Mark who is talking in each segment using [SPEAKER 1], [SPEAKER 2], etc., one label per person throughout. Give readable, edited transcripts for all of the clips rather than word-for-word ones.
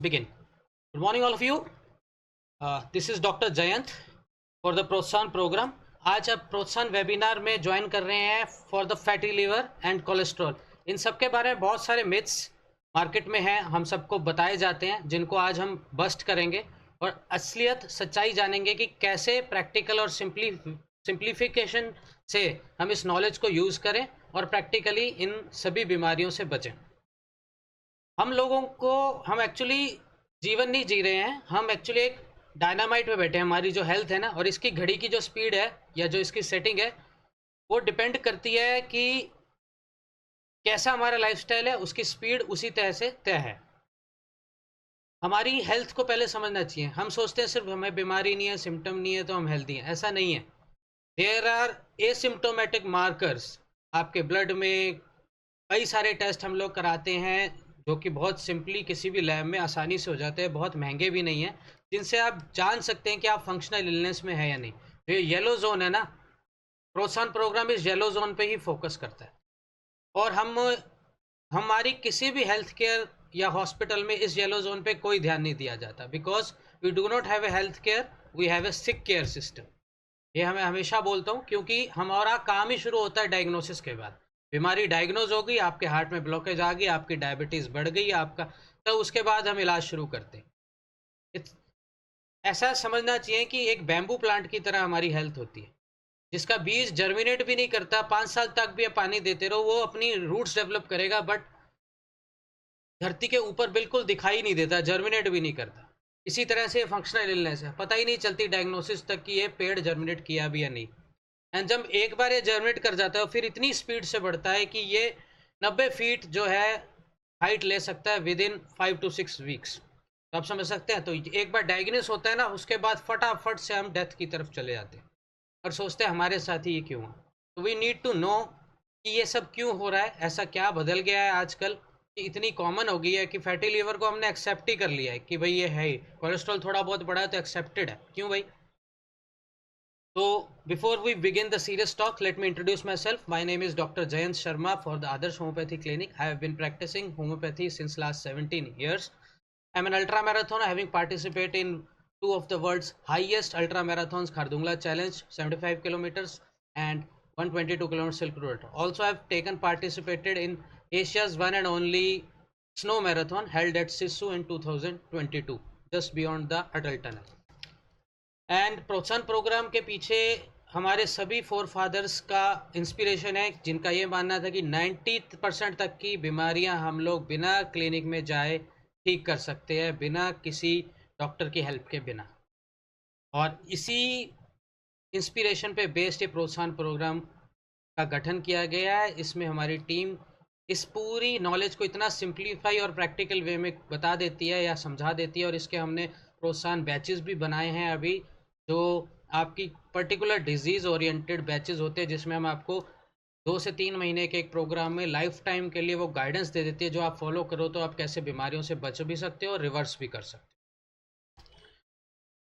[SPEAKER 1] Begin. Good morning, all of you. This is Dr. Jayant for the Protsahan program. आज आप Protsahan webinar में join कर रहे हैं for the fatty liver and cholesterol. इन सब के बारे में बहुत सारे मिथ्स मार्केट में हैं, हम सबको बताए जाते हैं, जिनको आज हम बस्ट करेंगे और असलियत सच्चाई जानेंगे कि कैसे प्रैक्टिकल और सिंप्लीफिकेशन से हम इस नॉलेज को यूज़ करें और प्रैक्टिकली इन सभी बीमारियों से बचें. हम लोगों को हम एक्चुअली जीवन नहीं जी रहे हैं, हम एक्चुअली एक डायनामाइट पे बैठे हैं. हमारी जो हेल्थ है ना, और इसकी घड़ी की जो स्पीड है या जो इसकी सेटिंग है, वो डिपेंड करती है कि कैसा हमारा लाइफस्टाइल है, उसकी स्पीड उसी तरह से तय है. हमारी हेल्थ को पहले समझना चाहिए. हम सोचते हैं सिर्फ हमें बीमारी नहीं है, सिम्टम नहीं है तो हम हेल्दी हैं. ऐसा नहीं है. There are asymptomatic markers. आपके ब्लड में कई सारे टेस्ट हम लोग कराते हैं जो कि बहुत सिंपली किसी भी लैब में आसानी से हो जाते हैं, बहुत महंगे भी नहीं है, जिनसे आप जान सकते हैं कि आप फंक्शनल इलनेस में है या नहीं. तो ये येलो जोन है ना, प्रोत्साहन प्रोग्राम इस येलो जोन पे ही फोकस करता है. और हमारी किसी भी हेल्थ केयर या हॉस्पिटल में इस येलो जोन पे कोई ध्यान नहीं दिया जाता, because we do not have a health care, we have a sick care system. ये हमें हमेशा बोलता हूँ, क्योंकि हमारा काम ही शुरू होता है डायग्नोसिस के बाद. बीमारी डायग्नोज हो गई, आपके हार्ट में ब्लॉकेज आ गई, आपकी डायबिटीज़ बढ़ गई आपका, तो उसके बाद हम इलाज शुरू करते हैं. ऐसा समझना चाहिए कि एक बैम्बू प्लांट की तरह हमारी हेल्थ होती है, जिसका बीज जर्मिनेट भी नहीं करता. 5 साल तक भी पानी देते रहो, वो अपनी रूट्स डेवलप करेगा, बट धरती के ऊपर बिल्कुल दिखाई नहीं देता, जर्मिनेट भी नहीं करता. इसी तरह से फंक्शनल इलनेस है, पता ही नहीं चलती डायग्नोसिस तक कि ये पेड़ जर्मिनेट किया भी या नहीं. एंड जब एक बार ये जर्मिनेट कर जाता है, फिर इतनी स्पीड से बढ़ता है कि ये 90 फीट जो है हाइट ले सकता है विद इन 5 to 6 वीक्स. तो आप समझ सकते हैं. तो एक बार डायग्नोस होता है ना, उसके बाद फटाफट से हम डेथ की तरफ चले जाते हैं और सोचते हैं हमारे साथ ही ये क्यों है. तो वी नीड टू नो कि ये सब क्यों हो रहा है, ऐसा क्या बदल गया है आजकल कि इतनी कॉमन हो गई है कि फैटी लीवर को हमने एक्सेप्ट ही कर लिया है कि भाई ये है ही. कोलेस्ट्रॉल थोड़ा बहुत बढ़ा है तो एक्सेप्टेड है, क्यों भाई. So, before we begin the serious talk, let me introduce myself. My name is Dr. Jayant Sharma for the Adarsh Homeopathy Clinic. I have been practicing homeopathy since last 17 years. I am an ultra marathoner, having participated in two of the world's highest ultra marathons, Khardungla Challenge 75 kilometers and 122 kilometers Silk Road. Also, I have participated in Asia's one and only snow marathon held at Sisu in 2022, just beyond the Atal Tunnel. And प्रोत्साहन programme के पीछे हमारे सभी four fathers का inspiration है, जिनका ये मानना था कि 90% तक की बीमारियां हम लोग बिना क्लिनिक में जाए ठीक कर सकते हैं, बिना किसी डॉक्टर की हेल्प के बिना. और इसी इंस्पिरेशन पे बेस्ड ये प्रोत्साहन प्रोग्राम का गठन किया गया है. इसमें हमारी टीम इस पूरी नॉलेज को इतना सिंप्लीफाई और प्रैक्टिकल वे में बता देती है या समझा देती है. और इसके हमने प्रोत्साहन बैचेस भी बनाए हैं अभी, जो आपकी पर्टिकुलर डिजीज़ ओरिएंटेड बैचेस होते हैं, जिसमें हम आपको 2 से 3 महीने के एक प्रोग्राम में लाइफ टाइम के लिए वो गाइडेंस दे देती है, जो आप फॉलो करो तो आप कैसे बीमारियों से बच भी सकते हो और रिवर्स भी कर सकते हो.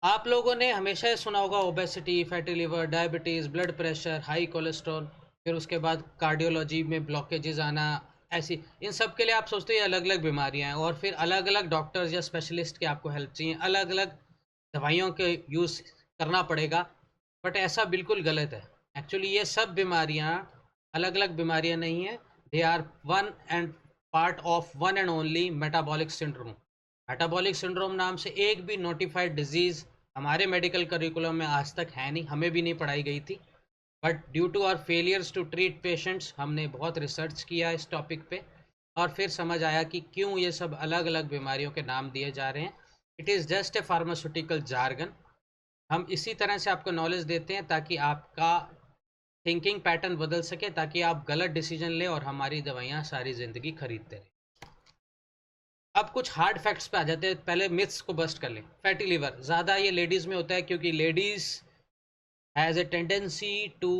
[SPEAKER 1] आप लोगों ने हमेशा ये सुना होगा obesity, fatty liver, diabetes, blood pressure, high cholesterol, फिर उसके बाद कार्डियोलॉजी में ब्लॉकेजेस आना. ऐसी इन सब के लिए आप सोचते हो ये अलग अलग बीमारियां हैं, और फिर अलग अलग डॉक्टर्स या स्पेशलिस्ट की आपको हेल्प चाहिए, अलग अलग दवाइयों के यूज़ करना पड़ेगा. बट ऐसा बिल्कुल गलत है. एक्चुअली ये सब बीमारियां अलग अलग बीमारियां नहीं है, they are one and part of one and only metabolic syndrome. Metabolic syndrome नाम से एक भी नोटिफाइड डिजीज़ हमारे मेडिकल करिकुलम में आज तक है नहीं, हमें भी नहीं पढ़ाई गई थी. But due to our failures to treat patients, हमने बहुत रिसर्च किया इस टॉपिक पे, और फिर समझ आया कि क्यों ये सब अलग अलग बीमारियों के नाम दिए जा रहे हैं. It is just a pharmaceutical jargon. हम इसी तरह से आपको नॉलेज देते हैं ताकि आपका थिंकिंग पैटर्न बदल सके, ताकि आप गलत डिसीजन लें और हमारी दवाइयाँ सारी ज़िंदगी खरीदते रहें. अब कुछ हार्ड फैक्ट्स पे आ जाते हैं. पहले मिथ्स को बस्ट कर लें. फैटी लिवर ज़्यादा ये लेडीज़ में होता है, क्योंकि ladies has a tendency to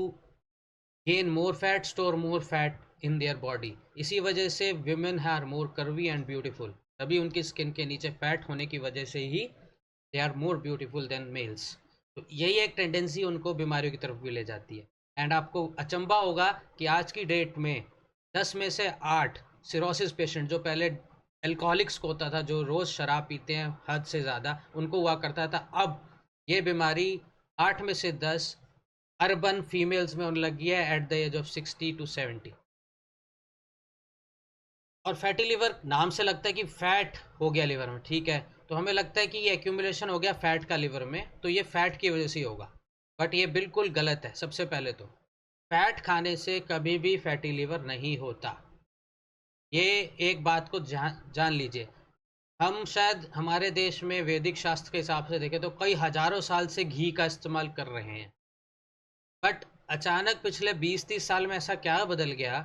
[SPEAKER 1] gain more fat, store more fat in their body. इसी वजह से women are more curvy and beautiful. तभी उनकी स्किन के नीचे फैट होने की वजह से ही they are more beautiful than males. तो यही एक टेंडेंसी उनको बीमारियों की तरफ भी ले जाती है. एंड आपको अचंभा होगा कि आज की डेट में 10 में से 8 सिरोसिस पेशेंट, जो पहले एल्कोहलिक्स को होता था, जो रोज़ शराब पीते हैं हद से ज़्यादा, उनको हुआ करता था। अब ये बीमारी 8 में से 10 अर्बन फीमेल्स में होने लगी है at the age of 60 to 70। और फैटी लिवर नाम से लगता है कि फैट हो गया लिवर में, ठीक है, तो हमें लगता है कि ये एक्यूमुलेशन हो गया फैट का लिवर में, तो ये फैट की वजह से ही होगा। बट ये बिल्कुल गलत है। सबसे पहले तो फैट खाने से कभी भी फैटी लिवर नहीं होता। ये एक बात को जान लीजिए। हम शायद हमारे देश में वैदिक शास्त्र के हिसाब से देखें तो कई हजारों साल से घी का इस्तेमाल कर रहे हैं, बट अचानक पिछले 20-30 साल में ऐसा क्या बदल गया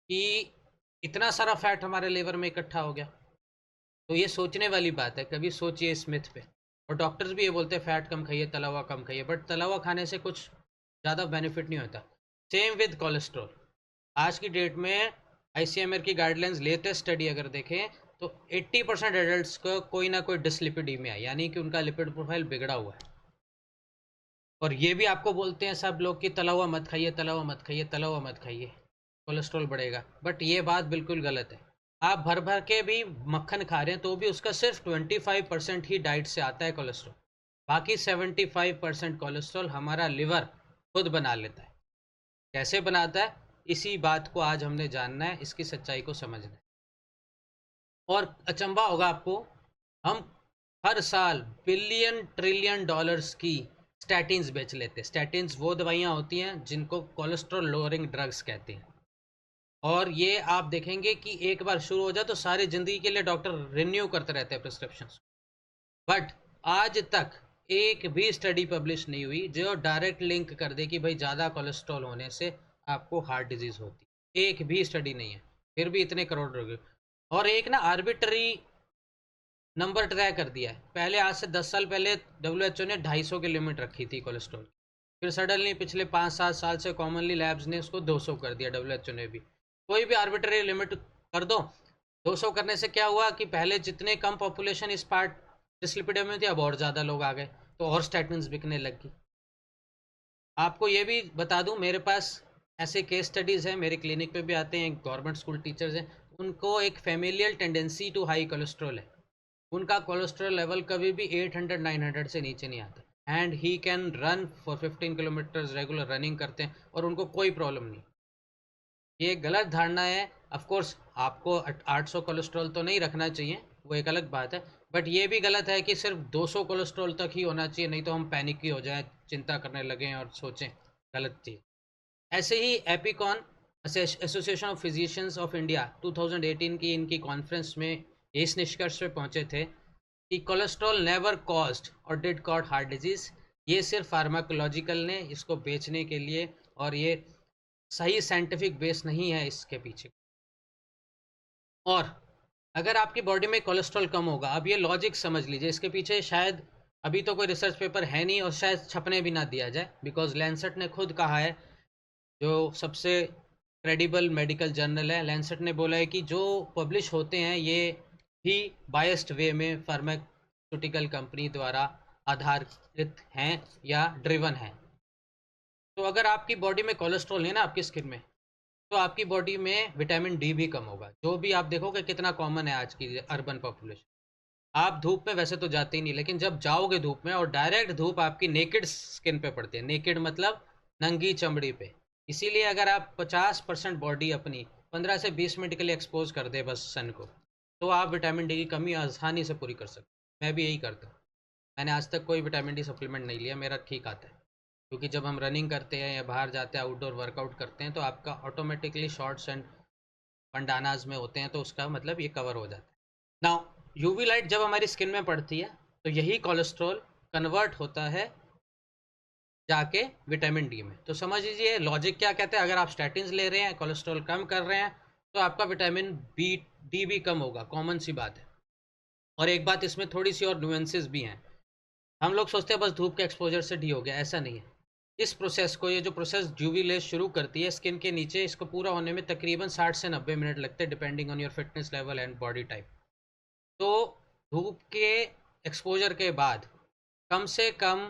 [SPEAKER 1] कि इतना सारा फैट हमारे लिवर में इकट्ठा हो गया। तो ये सोचने वाली बात है, कभी सोचिए इस मिथ पे। और डॉक्टर्स भी ये बोलते हैं फैट कम खाइए, तला हुआ कम खाइए, बट तला हुआ खाने से कुछ ज़्यादा बेनिफिट नहीं होता। Same with cholesterol. आज की डेट में आईसीएमआर की गाइडलाइंस लेटेस्ट स्टडी अगर देखें तो 80% एडल्ट्स को कोई ना कोई डिसलिपिडीमिया, यानी कि उनका लिपिड प्रोफाइल बिगड़ा हुआ है। और ये भी आपको बोलते हैं सब लोग कि तला हुआ मत खाइए, तला हुआ मत खाइए, तला हुआ मत खाइए, कोलेस्ट्रॉल बढ़ेगा। बट ये बात बिल्कुल गलत है। आप भर भर के भी मक्खन खा रहे हैं तो भी उसका सिर्फ 25% ही डाइट से आता है कोलेस्ट्रॉल। बाकी 75% कोलेस्ट्रॉल हमारा लिवर खुद बना लेता है। कैसे बनाता है, इसी बात को आज हमने जानना है, इसकी सच्चाई को समझना है। और अचंभा होगा आपको, हम हर साल बिलियन ट्रिलियन डॉलर्स की स्टैटिन्स बेच लेते हैं। स्टैटिन्स वो दवाइयाँ होती हैं जिनको कोलेस्ट्रॉल लोअरिंग ड्रग्स कहते हैं। और ये आप देखेंगे कि एक बार शुरू हो जाए तो सारी ज़िंदगी के लिए डॉक्टर रिन्यू करते रहते हैं प्रिस्क्रिप्शंस। बट आज तक एक भी स्टडी पब्लिश नहीं हुई जो डायरेक्ट लिंक कर दे कि भाई ज़्यादा कोलेस्ट्रॉल होने से आपको हार्ट डिजीज़ होती। एक भी स्टडी नहीं है, फिर भी इतने करोड़ लोग। और एक ना आर्बिट्ररी नंबर तय कर दिया है। पहले आज से 10 साल पहले WHO ने 250 की लिमिट रखी थी कोलेस्ट्रॉल। फिर सडनली पिछले 5-7 साल से कॉमनली लैब्स ने उसको 200 कर दिया, WHO ने भी। कोई भी आर्बिट्ररी लिमिट कर दो। 200 करने से क्या हुआ कि पहले जितने कम पॉपुलेशन इस पार्ट डिस्लिपिडियम में थी, अब और ज़्यादा लोग आ गए, तो और स्टैटिन्स बिकने लग गई। आपको ये भी बता दूं, मेरे पास ऐसे केस स्टडीज़ हैं, मेरे क्लिनिक पे भी आते हैं, गवर्नमेंट स्कूल टीचर्स हैं, उनको एक familial tendency to high cholesterol है। उनका कोलेस्ट्रॉल लेवल कभी भी 800-900 से नीचे नहीं आता, and he can run for 15 kilometres, regular running करते हैं और उनको कोई प्रॉब्लम नहीं। ये गलत धारणा है। ऑफ कोर्स आपको 800 कोलेस्ट्रॉल तो नहीं रखना चाहिए, वो एक अलग बात है, बट ये भी गलत है कि सिर्फ 200 कोलेस्ट्रॉल तक ही होना चाहिए, नहीं तो हम पैनिक ही हो जाएं, चिंता करने लगें और सोचें गलत चीज़। ऐसे ही APICON association of physicians of India 2018 की इनकी कॉन्फ्रेंस में इस निष्कर्ष पे पहुंचे थे कि कोलेस्ट्रॉल नेवर कॉज्ड और डिड कॉज हार्ट डिजीज़। ये सिर्फ फार्माकोलॉजिकल ने इसको बेचने के लिए, और ये सही साइंटिफिक बेस नहीं है इसके पीछे। और अगर आपकी बॉडी में कोलेस्ट्रॉल कम होगा, अब ये लॉजिक समझ लीजिए, इसके पीछे शायद अभी तो कोई रिसर्च पेपर है नहीं और शायद छपने भी ना दिया जाए, बिकॉज लैंसेट ने खुद कहा है, जो सबसे क्रेडिबल मेडिकल जर्नल है, लैंसेट ने बोला है कि जो पब्लिश होते हैं ये भी बायस्ड वे में फार्मास्यूटिकल कंपनी द्वारा आधारित हैं या ड्रिवन हैं। तो अगर आपकी बॉडी में कोलेस्ट्रॉल है ना आपकी स्किन में, तो आपकी बॉडी में विटामिन डी भी कम होगा, जो भी आप देखोगे कितना कॉमन है आज की अर्बन पॉपुलेशन। आप धूप में वैसे तो जाते ही नहीं, लेकिन जब जाओगे धूप में और डायरेक्ट धूप आपकी नेकेड स्किन पे पड़ती है, नेकेड मतलब नंगी चमड़ी पे, इसीलिए अगर आप 50% बॉडी अपनी 15 से 20 मिनट के लिए एक्सपोज कर दे बस सन को, तो आप विटामिन डी की कमी आसानी से पूरी कर सकते। मैं भी यही करता हूँ। मैंने आज तक कोई विटामिन डी सप्लीमेंट नहीं लिया, मेरा ठीक आता है, क्योंकि जब हम रनिंग करते हैं या बाहर जाते हैं आउटडोर वर्कआउट करते हैं तो आपका ऑटोमेटिकली शॉर्ट्स एंड बंडानाज में होते हैं, तो उसका मतलब ये कवर हो जाता है। नाउ यूवी लाइट जब हमारी स्किन में पड़ती है तो यही कोलेस्ट्रॉल कन्वर्ट होता है जाके विटामिन डी में। तो समझ लीजिए लॉजिक क्या कहते हैं, अगर आप स्टैटिन्स ले रहे हैं, कोलेस्ट्रॉल कम कर रहे हैं, तो आपका विटामिन डी भी कम होगा, कॉमन सी बात है। और एक बात इसमें थोड़ी सी और न्यूएंसेस भी हैं। हम लोग सोचते हैं बस धूप के एक्सपोजर से डी हो गया, ऐसा नहीं है। इस प्रोसेस को, ये जो प्रोसेस यूवी रेज शुरू करती है स्किन के नीचे, इसको पूरा होने में तकरीबन 60 से 90 मिनट लगते हैं, depending on your fitness level and body type. तो धूप के एक्सपोजर के बाद कम से कम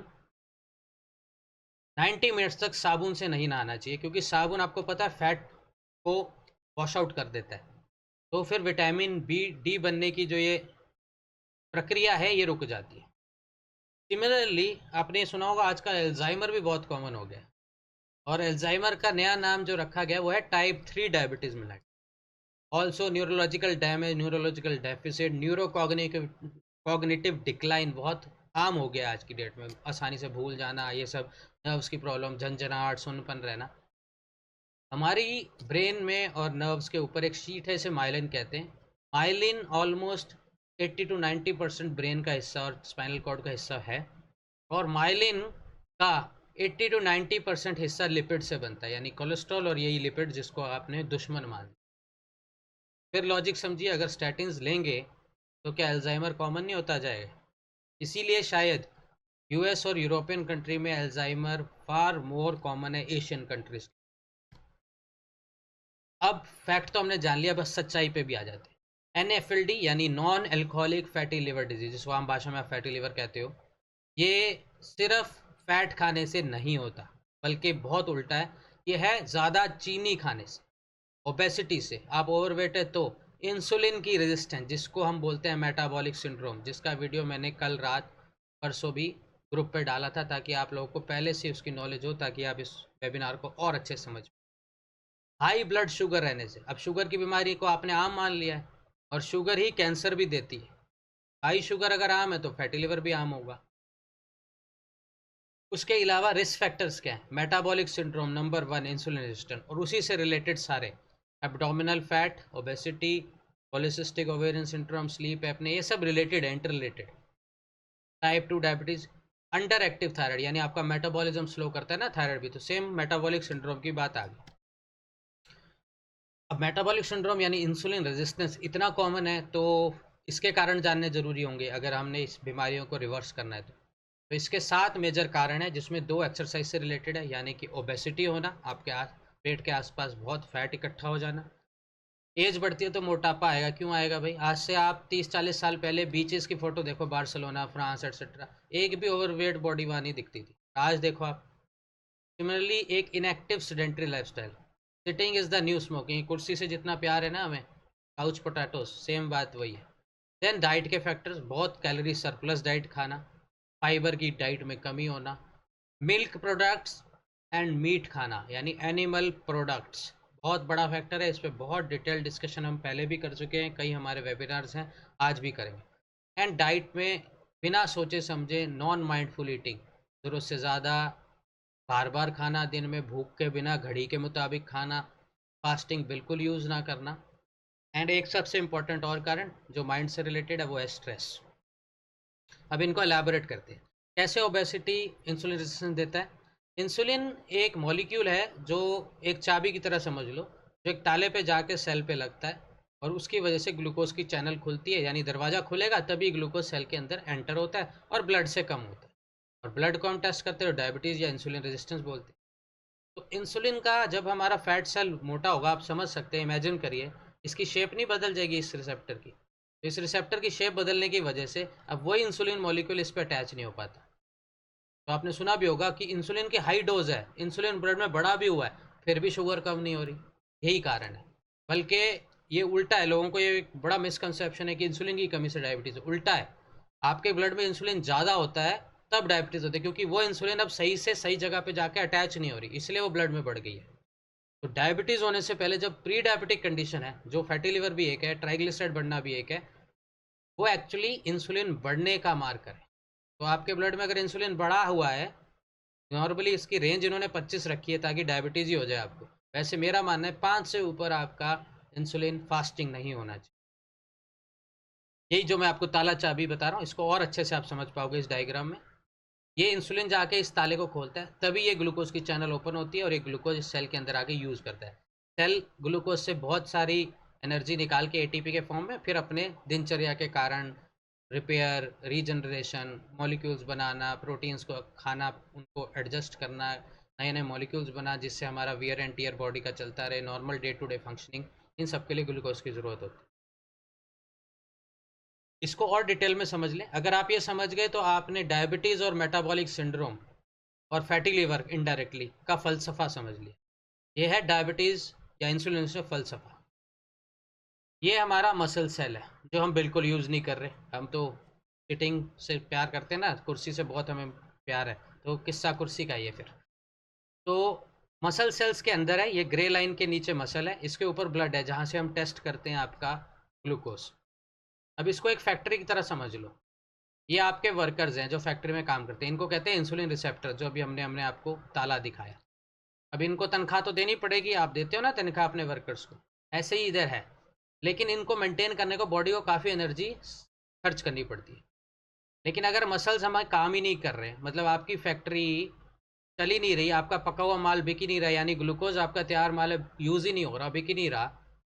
[SPEAKER 1] 90 मिनट्स तक साबुन से नहीं नहाना चाहिए, क्योंकि साबुन आपको पता है फैट को वॉश आउट कर देता है। तो फिर विटामिन बी डी बनने की जो ये प्रक्रिया है ये रुक जाती है। सिमिलरली आपने सुना होगा आजकल एल्जाइमर भी बहुत कॉमन हो गया, और एल्जाइमर का नया नाम जो रखा गया वो है type 3 diabetes mellitus. Also neurological damage, neurological deficit, cognitive decline बहुत आम हो गया आज की डेट में, आसानी से भूल जाना, ये सब नर्व्स की प्रॉब्लम, झंझनाहट, सुन्नपन रहना। हमारी ब्रेन में और नर्व्स के ऊपर एक शीट है, इसे माइलिन कहते हैं। माइलिन ऑलमोस्ट 80 to 90% ब्रेन का हिस्सा और स्पाइनल कॉर्ड का हिस्सा है, और माइलिन का 80 to 90% हिस्सा लिपिड से बनता है, यानी कोलेस्ट्रॉल और यही लिपिड जिसको आपने दुश्मन मान। फिर लॉजिक समझिए, अगर स्टैटिन्स लेंगे तो क्या अल्जाइमर कॉमन नहीं होता जाएगा? इसीलिए शायद यूएस और यूरोपियन कंट्री में अल्जाइमर फार मोर कॉमन है एशियन कंट्रीज। अब फैक्ट तो हमने जान लिया, बस सच्चाई पे भी आ जाते हैं। NAFLD यानी non alcoholic fatty liver disease, जिसको आम भाषा में आप फैटी लिवर कहते हो, ये सिर्फ फैट खाने से नहीं होता, बल्कि बहुत उल्टा है। ये है ज़्यादा चीनी खाने से, ओबेसिटी से। आप ओवरवेट है तो इंसुलिन की रेजिस्टेंस, जिसको हम बोलते हैं मेटाबॉलिक सिंड्रोम, जिसका वीडियो मैंने कल रात परसों भी ग्रुप पे डाला था, ताकि आप लोगों को पहले से उसकी नॉलेज हो, ताकि आप इस वेबिनार को और अच्छे से समझ। हाई ब्लड शुगर रहने से, अब शुगर की बीमारी को आपने आम मान लिया है, और शुगर ही कैंसर भी देती है। हाई शुगर अगर आम है तो फैटी लिवर भी आम होगा। उसके अलावा रिस्क फैक्टर्स क्या है? Metabolic syndrome number 1, insulin resistant, और उसी से रिलेटेड सारे abdominal fat, obesity, polycystic ovarian syndrome, sleep apnea, ये सब रिलेटेड है, inter related. Type 2 diabetes, under active thyroid, यानी आपका मेटाबॉलिज्म स्लो करता है ना थायराइड भी, तो सेम मेटाबॉलिक सिंड्रोम की बात आ गई। अब मेटाबॉलिक सिंड्रोम यानी इंसुलिन रेजिस्टेंस इतना कॉमन है, तो इसके कारण जानने ज़रूरी होंगे अगर हमने इस बीमारियों को रिवर्स करना है तो इसके 7 मेजर कारण हैं, जिसमें 2 एक्सरसाइज से रिलेटेड है, यानी कि ओबेसिटी होना, आपके पेट के आसपास बहुत फैट इकट्ठा हो जाना। एज बढ़ती है तो मोटापा आएगा, क्यों आएगा भाई? आज से आप 30-40 साल पहले बीचेस की फ़ोटो देखो, बार्सिलोना, फ्रांस एटसेट्रा, एक भी ओवरवेट बॉडी वहाँ नहीं दिखती थी। आज देखो आप। सिमिलरली एक inactive sedentary lifestyle, sitting is the new smoking, कुर्सी से जितना प्यार है ना हमें, काउच पोटैटोस, सेम बात वही है। देन डाइट के फैक्टर्स, बहुत कैलोरी सरप्लस डाइट खाना, फाइबर की डाइट में कमी होना, मिल्क प्रोडक्ट्स एंड मीट खाना, यानी एनिमल प्रोडक्ट्स, बहुत बड़ा फैक्टर है। इस पर बहुत डिटेल डिस्कशन हम पहले भी कर चुके हैं, कई हमारे वेबिनार्स हैं, आज भी करेंगे। एंड डाइट में बिना सोचे समझे नॉन माइंडफुल ईटिंग, ज़रूरत से ज़्यादा बार बार खाना, दिन में भूख के बिना घड़ी के मुताबिक खाना, फास्टिंग बिल्कुल यूज़ ना करना। एंड एक सबसे इम्पॉर्टेंट और कारण जो माइंड से रिलेटेड है वो है स्ट्रेस। अब इनको एलैबोरेट करते हैं, कैसे ओबेसिटी इंसुलिन रेजिस्टेंस देता है। इंसुलिन एक मॉलिक्यूल है जो एक चाबी की तरह समझ लो, जो एक ताले पे जाके सेल पे लगता है, और उसकी वजह से ग्लूकोज की चैनल खुलती है, यानी दरवाज़ा खुलेगा तभी ग्लूकोज सेल के अंदर एंटर होता है और ब्लड से कम होता है। और ब्लड को हम टेस्ट करते हो डायबिटीज़ या इंसुलिन रेजिस्टेंस बोलते हैं। तो इंसुलिन का जब हमारा फैट सेल मोटा होगा, आप समझ सकते हैं, इमेजिन करिए, इसकी शेप नहीं बदल जाएगी इस रिसेप्टर की, तो इस रिसेप्टर की शेप बदलने की वजह से अब वही इंसुलिन मॉलिक्यूल इस पर अटैच नहीं हो पाता। तो आपने सुना भी होगा कि इंसुलिन की हाई डोज है, इंसुलिन ब्लड में बढ़ा भी हुआ है, फिर भी शुगर कम नहीं हो रही। यही कारण है। बल्कि ये उल्टा है, लोगों को ये एक बड़ा मिसकंसेप्शन है कि इंसुलिन की कमी से डायबिटीज़, उल्टा है। आपके ब्लड में इंसुलिन ज़्यादा होता है तब डायबिटीज़ होती है, क्योंकि वो इंसुलिन अब सही से सही जगह पे जाके अटैच नहीं हो रही, इसलिए वो ब्लड में बढ़ गई है। तो डायबिटीज़ होने से पहले जब प्री डायबिटिक कंडीशन है, जो फैटी लिवर भी एक है, ट्राइग्लिसराइड बढ़ना भी एक है, वो एक्चुअली इंसुलिन बढ़ने का मार्कर है। तो आपके ब्लड में अगर इंसुलिन बढ़ा हुआ है, नॉर्मली इसकी रेंज इन्होंने 25 रखी है ताकि डायबिटीज़ ही हो जाए आपको। वैसे मेरा मानना है 5 से ऊपर आपका इंसुलिन फास्टिंग नहीं होना चाहिए। यही जो मैं आपको ताला चाबी बता रहा हूँ, इसको और अच्छे से आप समझ पाओगे इस डायग्राम में। ये इंसुलिन जाके इस ताले को खोलता है, तभी ये ग्लूकोज की चैनल ओपन होती है और ये ग्लूकोज इस सेल के अंदर आके यूज़ करता है। सेल ग्लूकोज से बहुत सारी एनर्जी निकाल के एटीपी के फॉर्म में फिर अपने दिनचर्या के कारण रिपेयर, रीजनरेशन, मॉलिक्यूल्स बनाना, प्रोटीन्स को खाना, उनको एडजस्ट करना, नए नए मॉलिक्यूल्स बना, जिससे हमारा वियर एंड टीयर बॉडी का चलता रहे, normal day to day functioning, इन सब के लिए ग्लूकोज की ज़रूरत होती है। इसको और डिटेल में समझ लें, अगर आप ये समझ गए तो आपने डायबिटीज़ और मेटाबॉलिक सिंड्रोम और फैटी लिवर इनडायरेक्टली का फ़लसफ़ा समझ लिया। ये है डायबिटीज़ या इंसुलिन से फ़लसफ़ा। ये हमारा मसल सेल है जो हम बिल्कुल यूज़ नहीं कर रहे। हम तो सिटिंग से प्यार करते हैं ना, कुर्सी से बहुत हमें प्यार है, तो किस्सा कुर्सी का ये फिर। तो मसल सेल्स के अंदर है, ये ग्रे लाइन के नीचे मसल है, इसके ऊपर ब्लड है जहाँ से हम टेस्ट करते हैं आपका ग्लूकोज। अब इसको एक फैक्ट्री की तरह समझ लो। ये आपके वर्कर्स हैं जो फैक्ट्री में काम करते हैं, इनको कहते हैं इंसुलिन रिसेप्टर, जो अभी हमने हमने आपको ताला दिखाया। अब इनको तनख्वाह तो देनी पड़ेगी, आप देते हो ना तनख्वाह अपने वर्कर्स को, ऐसे ही इधर है। लेकिन इनको मेंटेन करने को बॉडी को काफ़ी एनर्जी खर्च करनी पड़ती है। लेकिन अगर मसल्स हमारे काम ही नहीं कर रहे, मतलब आपकी फैक्ट्री चल ही नहीं रही, आपका पका हुआ माल बिक ही नहीं रहा, यानी ग्लूकोज आपका तैयार माल यूज़ ही नहीं हो रहा, बिक ही नहीं रहा,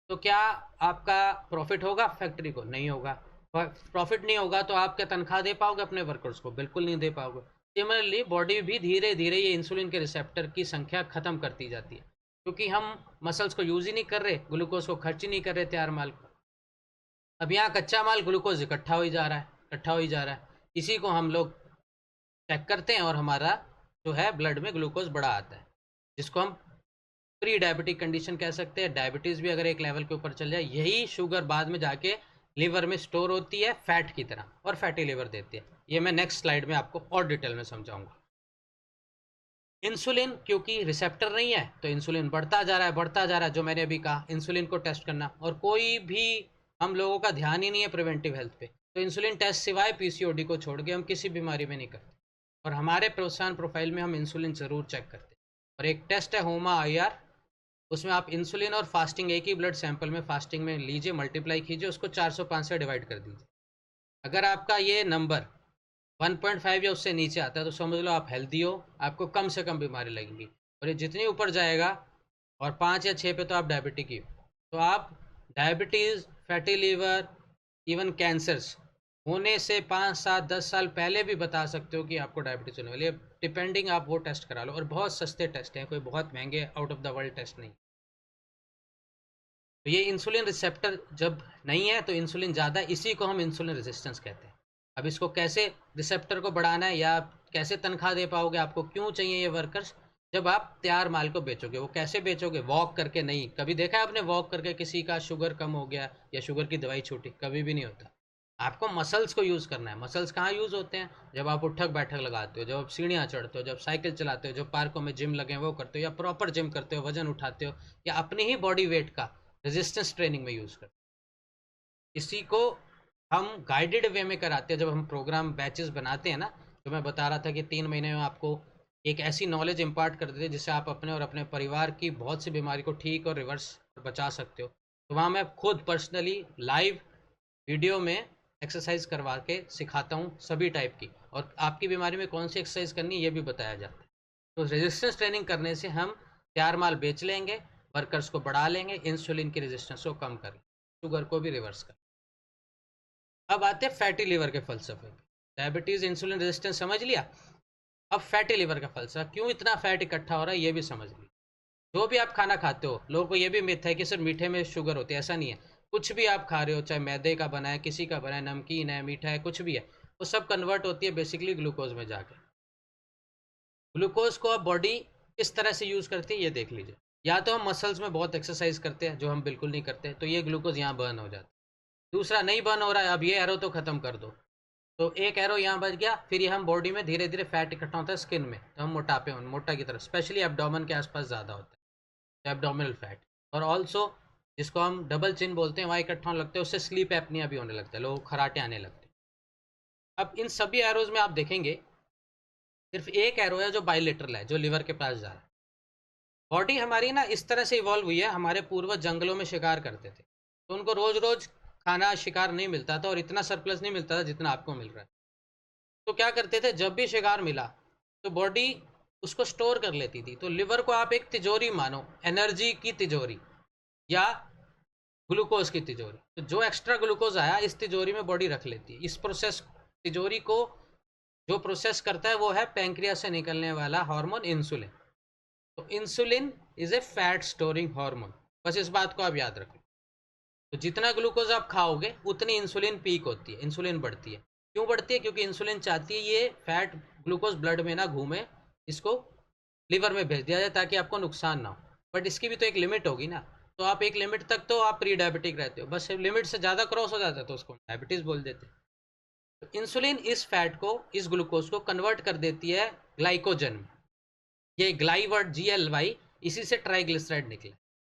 [SPEAKER 1] तो क्या आपका प्रॉफिट होगा फैक्ट्री को? नहीं होगा। प्रॉफिट नहीं होगा तो आप क्या तनख्वाह दे पाओगे अपने वर्कर्स को? बिल्कुल नहीं दे पाओगे। सिमिलरली बॉडी भी धीरे धीरे ये इंसुलिन के रिसेप्टर की संख्या खत्म करती जाती है, क्योंकि हम मसल्स को यूज़ ही नहीं कर रहे, ग्लूकोज को खर्च ही नहीं कर रहे तैयार माल को। अब यहाँ कच्चा माल ग्लूकोज इकट्ठा हो ही जा रहा है, इकट्ठा हो ही जा रहा है। इसी को हम लोग चेक करते हैं और हमारा जो है ब्लड में ग्लूकोज बढ़ा आता है, जिसको हम प्री डायबिटिक कंडीशन कह सकते हैं। डायबिटीज़ भी अगर एक लेवल के ऊपर चल जाए, यही शुगर बाद में जाके लिवर में स्टोर होती है फैट की तरह, और फैटी लिवर देती है। ये मैं नेक्स्ट स्लाइड में आपको और डिटेल में समझाऊंगा। इंसुलिन क्योंकि रिसेप्टर नहीं है तो इंसुलिन बढ़ता जा रहा है, बढ़ता जा रहा है। जो मैंने अभी कहा, इंसुलिन को टेस्ट करना, और कोई भी हम लोगों का ध्यान ही नहीं है प्रिवेंटिव हेल्थ पे, तो इंसुलिन टेस्ट सिवाय पीसीओडी को छोड़ के हम किसी बीमारी में नहीं करते। और हमारे प्रोत्साहन प्रोफाइल में हम इंसुलिन ज़रूर चेक करते हैं। और एक टेस्ट है होमा IR, उसमें आप इंसुलिन और फास्टिंग एक ही ब्लड सैंपल में फास्टिंग में लीजिए, मल्टीप्लाई कीजिए, उसको 405 से डिवाइड कर दीजिए। अगर आपका ये नंबर 1.5 या उससे नीचे आता है तो समझ लो आप हेल्दी हो, आपको कम से कम बीमारी लगेंगी। और ये जितनी ऊपर जाएगा, और 5 या 6 पे तो आप डायबिटिक ही हो, तो आप diabetes, fatty liver, even cancers होने से 5, 7, 10 साल पहले भी बता सकते हो कि आपको डायबिटीज़ होने वाली है। डिपेंडिंग, आप वो टेस्ट करा लो, और बहुत सस्ते टेस्ट हैं, कोई बहुत महंगे out of the world test नहीं। तो ये इंसुलिन रिसेप्टर जब नहीं है तो इंसुलिन ज़्यादा, इसी को हम इंसुलिन रेजिस्टेंस कहते हैं। अब इसको कैसे रिसेप्टर को बढ़ाना है, या कैसे तनख्वाह दे पाओगे, आपको क्यों चाहिए ये वर्कर्स? जब आप तैयार माल को बेचोगे। वो कैसे बेचोगे? वॉक करके नहीं। कभी देखा है आपने वॉक करके किसी का शुगर कम हो गया या शुगर की दवाई छूटी? कभी भी नहीं होता। आपको मसल्स को यूज़ करना है। मसल्स कहाँ यूज़ होते हैं? जब आप उठक बैठक लगाते हो, जब आप सीढ़ियाँ चढ़ते हो, जब साइकिल चलाते हो, जब पार्कों में जिम लगे हैं वो करते हो, या प्रॉपर जिम करते हो, वजन उठाते हो, या अपनी ही बॉडी वेट का रेजिस्टेंस ट्रेनिंग में यूज़ करते हो। इसी को हम गाइडेड वे में कराते हैं। जब हम प्रोग्राम बैचेस बनाते हैं ना, जो मैं बता रहा था कि 3 महीने में आपको एक ऐसी नॉलेज इम्पार्ट कर देते हैं जिससे आप अपने और अपने परिवार की बहुत सी बीमारी को ठीक और रिवर्स बचा सकते हो। तो वहाँ मैं खुद पर्सनली लाइव वीडियो में एक्सरसाइज करवा के सिखाता हूँ सभी टाइप की, और आपकी बीमारी में कौन सी एक्सरसाइज करनी है ये भी बताया जाता है। तो रेजिस्टेंस ट्रेनिंग करने से हम तैयार माल बेच लेंगे, वर्कर्स को बढ़ा लेंगे, इंसुलिन की रेजिस्टेंस को कम कर, शुगर को भी रिवर्स कर। अब आते हैं फैटी लिवर के फलसफे पे। डायबिटीज़, इंसुलिन रेजिस्टेंस समझ लिया। अब फैटी लिवर का फलसफा, क्यों इतना फैट इकट्ठा हो रहा है ये भी समझ लिया। जो भी आप खाना खाते हो, लोगों को ये भी मिथ है कि सिर्फ मीठे में शुगर होती है, ऐसा नहीं है। कुछ भी आप खा रहे हो, चाहे मैदे का बना है, किसी का बना है, नमकीन है, मीठा है, कुछ भी है, वो सब कन्वर्ट होती है बेसिकली ग्लूकोज में जाके। ग्लूकोज को अब बॉडी किस तरह से यूज़ करती है ये देख लीजिए। या तो हम मसल्स में बहुत एक्सरसाइज करते हैं, जो हम बिल्कुल नहीं करते, तो ये ग्लूकोज यहाँ बर्न हो जाता है। दूसरा, नहीं बर्न हो रहा है, अब ये एरो तो ख़त्म कर दो, तो एक एरो यहाँ बच गया। फिर ये हम बॉडी में धीरे धीरे फैट इकट्ठा होता है स्किन में, तो हम मोटापे मोटा की तरफ, स्पेशली एब्डोमेन के आसपास ज़्यादा होता है एब्डोमिनल फैट। और ऑल्सो जिसको हम डबल चिन बोलते हैं, वहाँ इकट्ठा होने लगते हैं, उससे स्लीप एपनिया भी होने लगता है, लोग खराटे आने लगते हैं। अब इन सभी एरोज में आप देखेंगे सिर्फ एक एरो है जो बाइलेटरल है, जो लिवर के पास जा रहा है। बॉडी हमारी ना इस तरह से इवॉल्व हुई है, हमारे पूर्वज जंगलों में शिकार करते थे, तो उनको रोज रोज खाना शिकार नहीं मिलता था, और इतना सरप्लस नहीं मिलता था जितना आपको मिल रहा है। तो क्या करते थे, जब भी शिकार मिला तो बॉडी उसको स्टोर कर लेती थी। तो लिवर को आप एक तिजोरी मानो, एनर्जी की तिजोरी या ग्लूकोज की तिजोरी। तो जो एक्स्ट्रा ग्लूकोज आया इस तिजोरी में बॉडी रख लेती है। इस प्रोसेस, तिजोरी को जो प्रोसेस करता है वो है पैंक्रियास से निकलने वाला हार्मोन इंसुलिन। तो insulin is a fat storing hormone, बस इस बात को आप याद रखें। तो जितना ग्लूकोज आप खाओगे उतनी इंसुलिन पीक होती है, इंसुलिन बढ़ती है। क्यों बढ़ती है? क्योंकि इंसुलिन चाहती है ये फैट ग्लूकोज ब्लड में ना घूमे, इसको लिवर में भेज दिया जाए ताकि आपको नुकसान ना हो। बट इसकी भी तो एक लिमिट होगी ना। तो आप एक लिमिट तक तो आप प्री डायबिटिक रहते हो, बस लिमिट से ज़्यादा क्रॉस हो जाता है तो उसको डायबिटीज़ बोल देते हैं। तो इंसुलिन इस फैट को, इस ग्लूकोज को कन्वर्ट कर देती है ग्लाइकोजन में। ये ग्लाई वर्ड GLY, इसी से ट्राइग्लिसराइड निकले।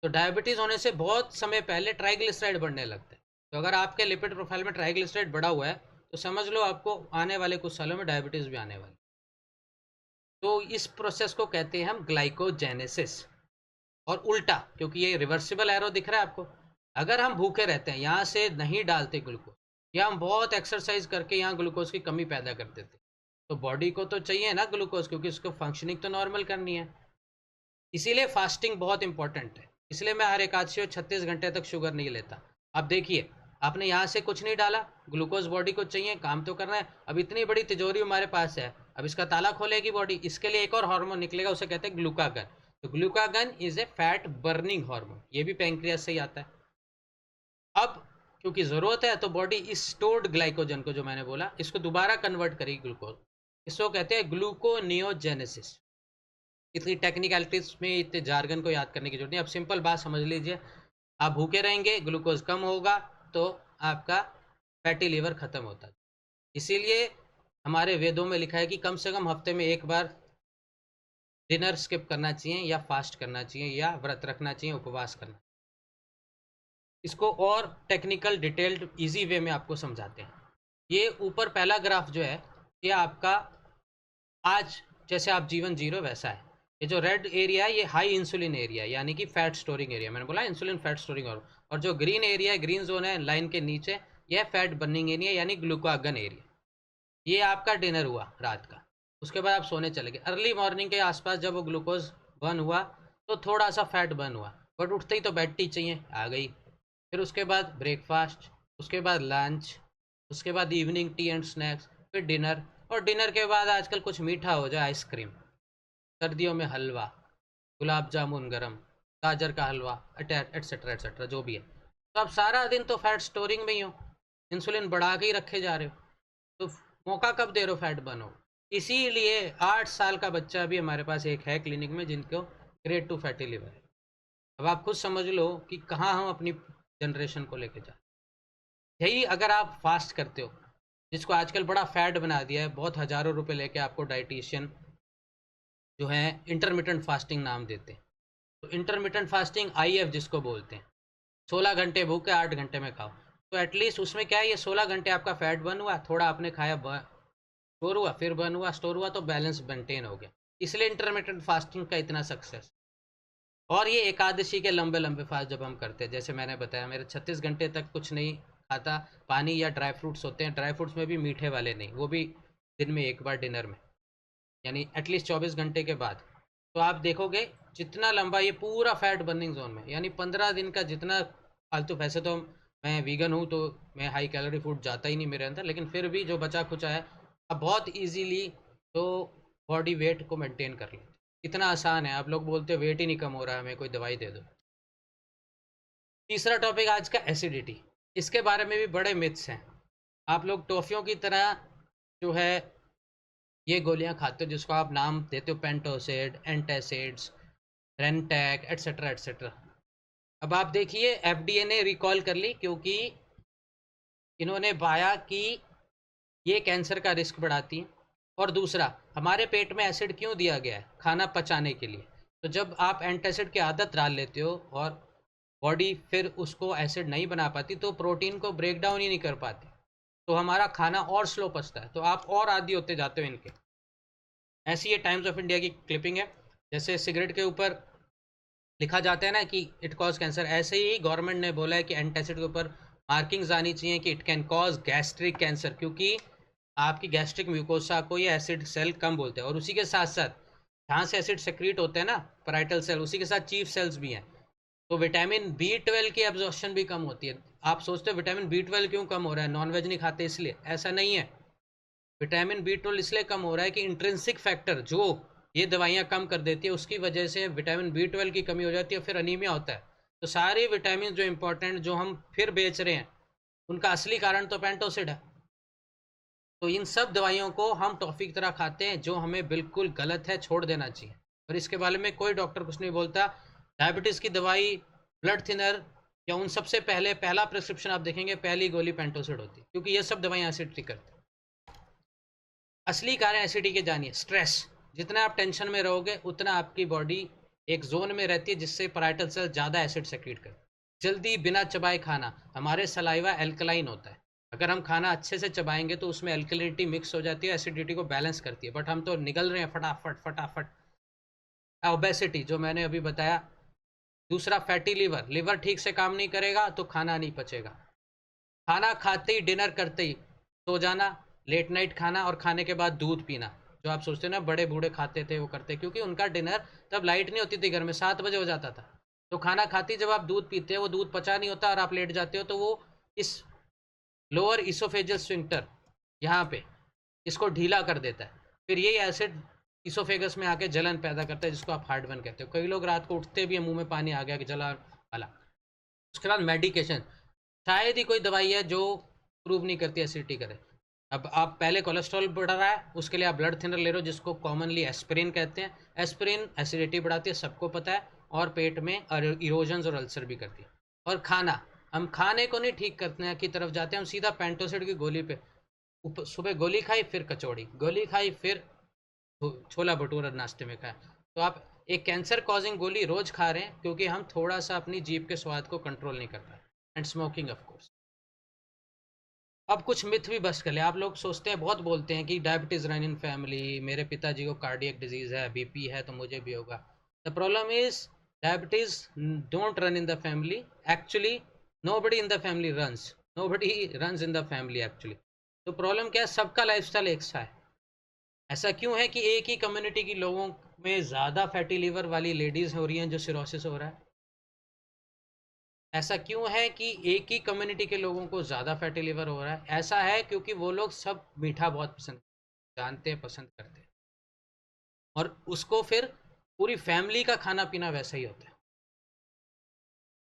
[SPEAKER 1] तो डायबिटीज़ होने से बहुत समय पहले ट्राइग्लिसराइड बढ़ने लगते हैं। तो अगर आपके लिपिड प्रोफाइल में ट्राइग्लिसराइड बढ़ा हुआ है तो समझ लो आपको आने वाले कुछ सालों में डायबिटीज़ भी आने वाली। तो इस प्रोसेस को कहते हैं हम ग्लाइकोजेनेसिस। और उल्टा, क्योंकि ये रिवर्सिबल एरो दिख रहा है आपको, अगर हम भूखे रहते हैं, यहाँ से नहीं डालते ग्लूकोज, या हम बहुत एक्सरसाइज करके यहाँ ग्लूकोज की कमी पैदा कर देते, तो बॉडी को तो चाहिए ना ग्लूकोज, क्योंकि उसको फंक्शनिंग तो नॉर्मल करनी है। इसीलिए फास्टिंग बहुत इंपॉर्टेंट है। इसलिए मैं हर एकादशी और 36 घंटे तक शुगर नहीं लेता। अब देखिए, आपने यहाँ से कुछ नहीं डाला, ग्लूकोज बॉडी को चाहिए, काम तो करना है। अब इतनी बड़ी तिजोरी हमारे पास है, अब इसका ताला खोलेगी बॉडी, इसके लिए एक और हार्मोन निकलेगा, उसे कहते हैं ग्लूकागन। तो glucagon is a fat burning hormone, ये भी पैंक्रियास से ही आता है। अब क्योंकि ज़रूरत है तो बॉडी इस स्टोर्ड ग्लाइकोजन को, जो मैंने बोला, इसको दोबारा कन्वर्ट करेगी ग्लूकोज। इसको कहते हैं ग्लूकोनियोजेनेसिस। इतनी टेक्निकलिटीज में, इतने जार्गन को याद करने की जरूरत नहीं, अब सिंपल बात समझ लीजिए। आप भूखे रहेंगे, ग्लूकोज कम होगा, तो आपका फैटी लीवर खत्म होता है। इसीलिए हमारे वेदों में लिखा है कि कम से कम हफ्ते में एक बार डिनर स्किप करना चाहिए, या फास्ट करना चाहिए, या व्रत रखना चाहिए, उपवास करना। इसको और टेक्निकल डिटेल्ड इजी वे में आपको समझाते हैं। ये ऊपर पहला ग्राफ जो है, ये आपका आज जैसे आप जीवन जी रहे हो वैसा है। ये जो रेड एरिया है, ये हाई इंसुलिन एरिया है, यानी कि फैट स्टोरिंग एरिया। मैंने बोला इंसुलिन फैट स्टोरिंग। और जो ग्रीन एरिया है, ग्रीन जोन है लाइन के नीचे, यह फैट बर्निंग एरिया, यानी ग्लूकागन एरिया। ये आपका डिनर हुआ रात का, उसके बाद आप सोने चले गए। अर्ली मॉर्निंग के आसपास जब वो ग्लूकोज बर्न हुआ तो थोड़ा सा फैट बर्न हुआ, बट उठते ही तो बेड टी चाहिए, आ गई। फिर उसके बाद ब्रेकफास्ट, उसके बाद लंच, उसके बाद इवनिंग टी एंड स्नैक्स, फिर डिनर। और डिनर के बाद आजकल कुछ मीठा हो जाए, आइसक्रीम, सर्दियों में हलवा, गुलाब जामुन गरम, गाजर का हलवा, एटसेट्रा एटसेट्रा, जो भी है। तो आप सारा दिन तो फैट स्टोरिंग में ही हो, इंसुलिन बढ़ा के ही रखे जा रहे हो, तो मौका कब दे रहे हो फैट बर्न हो। इसीलिए 8 साल का बच्चा भी हमारे पास एक है क्लिनिक में जिनको ग्रेड 2 फैटी लिवर है। अब आप खुद समझ लो कि कहाँ हम अपनी जनरेशन को लेके जा। यही अगर आप फास्ट करते हो, जिसको आजकल बड़ा फैड बना दिया है, बहुत हज़ारों रुपए लेके आपको डाइटिशियन जो है इंटरमिटेंट फास्टिंग नाम देते हैं। तो इंटरमिटेंट फास्टिंग IF जिसको बोलते हैं, 16 घंटे भूखे 8 घंटे में खाओ। तो एटलीस्ट उसमें क्या है, ये 16 घंटे आपका फैट बर्न हुआ, थोड़ा आपने खाया स्टोर हुआ, फिर बर्न हुआ, स्टोर हुआ, तो बैलेंस मेंटेन हो गया। इसलिए इंटरमिटेंट फास्टिंग का इतना सक्सेस। और ये एकादशी के लंबे लंबे फास्ट जब हम करते हैं, जैसे मैंने बताया, मेरे 36 घंटे तक कुछ नहीं खाता, पानी या ड्राई फ्रूट्स होते हैं, ड्राई फ्रूट्स में भी मीठे वाले नहीं, वो भी दिन में एक बार डिनर में, यानी एटलीस्ट 24 घंटे के बाद। तो आप देखोगे जितना लंबा ये पूरा फैट बर्निंग जोन में, यानी 15 दिन का जितना फालतू। वैसे तो मैं वीगन हूँ, तो मैं हाई कैलोरी फूड जाता ही नहीं मेरे अंदर, लेकिन फिर भी जो बचा खुचा है, अब बहुत इजीली तो बॉडी वेट को मेंटेन कर लेते। इतना आसान है। आप लोग बोलते हो वेट ही नहीं कम हो रहा है, हमें कोई दवाई दे दो। तीसरा टॉपिक आज का एसिडिटी। इसके बारे में भी बड़े मिथ्स हैं। आप लोग टॉफ़ियों की तरह जो है ये गोलियां खाते हो, जिसको आप नाम देते हो पेंटोसिड, एंटासिड्स, रेंटैक, एटसेट्रा एटसेट्रा। अब आप देखिए, FDA ने रिकॉल कर ली, क्योंकि इन्होंने पाया कि ये कैंसर का रिस्क बढ़ाती है। और दूसरा, हमारे पेट में एसिड क्यों दिया गया है? खाना पचाने के लिए। तो जब आप एंटासिड की आदत डाल लेते हो और बॉडी फिर उसको एसिड नहीं बना पाती, तो प्रोटीन को ब्रेक डाउन ही नहीं कर पाती, तो हमारा खाना और स्लो पचता है, तो आप और आदी होते जाते हो इनके। ऐसी ये टाइम्स ऑफ इंडिया की क्लिपिंग है। जैसे सिगरेट के ऊपर लिखा जाता है ना कि इट कॉज कैंसर, ऐसे ही गवर्नमेंट ने बोला है कि एंटासिड के ऊपर मार्किंग्स आनी चाहिए कि it can cause gastric cancer, क्योंकि आपकी गैस्ट्रिक म्यूकोसा को ये एसिड सेल कम बोलते हैं। और उसी के साथ साथ जहाँ से एसिड सेक्रीट होते हैं ना, पैराइटल सेल, उसी के साथ चीफ सेल्स भी हैं। तो विटामिन B12 की एब्जॉर्प्शन भी कम होती है। आप सोचते हो विटामिन B12 क्यों कम हो रहा है, नॉनवेज नहीं खाते इसलिए? ऐसा नहीं है। विटामिन B12 इसलिए कम हो रहा है कि इंट्रिंसिक फैक्टर जो ये दवाइयाँ कम कर देती है, उसकी वजह से विटामिन B12 की कमी हो जाती है, फिर अनीमिया होता है। तो सारे विटामिन जो इंपॉर्टेंट जो हम फिर बेच रहे हैं, उनका असली कारण तो पेंटोसिड है। तो इन सब दवाइयों को हम टॉफ़ी की तरह खाते हैं, जो हमें बिल्कुल गलत है, छोड़ देना चाहिए। और इसके बारे में कोई डॉक्टर कुछ नहीं बोलता। डायबिटीज़ की दवाई ब्लड थिनर या उन सबसे पहले पहला प्रिस्क्रिप्शन आप देखेंगे, पहली गोली पेंटोसिड होती है, क्योंकि ये सब दवाइयाँ एसिडिटी करती है। असली कारण एसिडिटी के जानिए, स्ट्रेस। जितना आप टेंशन में रहोगे उतना आपकी बॉडी एक जोन में रहती है जिससे पैराइटल सेल ज़्यादा एसिड सेक्रीट करते हैं। जल्दी बिना चबाए खाना, हमारे सलाइवा एल्कलाइन होता है, अगर हम खाना अच्छे से चबाएंगे तो उसमें एल्कलिनिटी मिक्स हो जाती है, एसिडिटी को बैलेंस करती है, बट हम तो निगल रहे हैं फटाफट फटाफट। ओबेसिटी जो मैंने अभी बताया। दूसरा फैटी लिवर, लिवर ठीक से काम नहीं करेगा तो खाना नहीं पचेगा। खाना खाते ही, डिनर करते ही सो जाना, लेट नाइट खाना और खाने के बाद दूध पीना। जो आप सोचते हो ना बड़े बूढ़े खाते थे वो करते, क्योंकि उनका डिनर तब लाइट नहीं होती थी घर में, 7 बजे हो जाता था। तो खाना खाते ही जब आप दूध पीते हो वो दूध पचा नहीं होता और आप लेट जाते हो, तो वो इस लोअर इसोफेजियल स्फिंक्टर यहाँ पे इसको ढीला कर देता है। फिर यही एसिड इसोफेगस में आके जलन पैदा करता है जिसको आप हार्टबर्न कहते हो। कई लोग रात को उठते भी हैं मुंह में पानी आ गया कि जला वाला। उसके बाद मेडिकेशन, शायद ही कोई दवाई है जो प्रूव नहीं करती एसिडिटी करे। अब आप पहले कोलेस्ट्रॉल बढ़ा रहा है, उसके लिए आप ब्लड थिनर ले रहे हो जिसको कॉमनली एस्पिरिन कहते हैं। एस्पिरिन एसिडिटी बढ़ाती है, सबको पता है, और पेट में इरोजन्स और अल्सर भी करती है। और खाना, हम खाने को नहीं ठीक करते हैं की तरफ जाते हैं, हम सीधा पेंटोसिड की गोली पे। सुबह गोली खाई, फिर कचौड़ी, गोली खाई, फिर छोला भटूरा नाश्ते में खाया। तो आप एक कैंसर कॉजिंग गोली रोज खा रहे हैं क्योंकि हम थोड़ा सा अपनी जीभ के स्वाद को कंट्रोल नहीं कर पाए। And smoking of course. अब कुछ मिथ भी बस्ट कर ले। आप लोग सोचते हैं, बहुत बोलते हैं कि डायबिटीज़ रन इन फैमिली, मेरे पिताजी को कार्डियक डिजीज़ है, बीपी है तो मुझे भी होगा। The problem is diabetes don't run in the family actually. Nobody in the family runs, nobody runs in the family actually. तो प्रॉब्लम क्या है, सबका लाइफस्टाइल एक सा है। ऐसा क्यों है कि एक ही कम्युनिटी के लोगों में ज़्यादा फैटी लीवर वाली लेडीज़ हो रही हैं जो सिरोसिस हो रहा है? ऐसा क्यों है कि एक ही कम्युनिटी के लोगों को ज़्यादा फैटी लिवर हो रहा है? ऐसा है क्योंकि वो लोग सब मीठा बहुत पसंद जानते हैं, पसंद करते हैं, और उसको फिर पूरी फैमिली का खाना पीना वैसा ही होता है।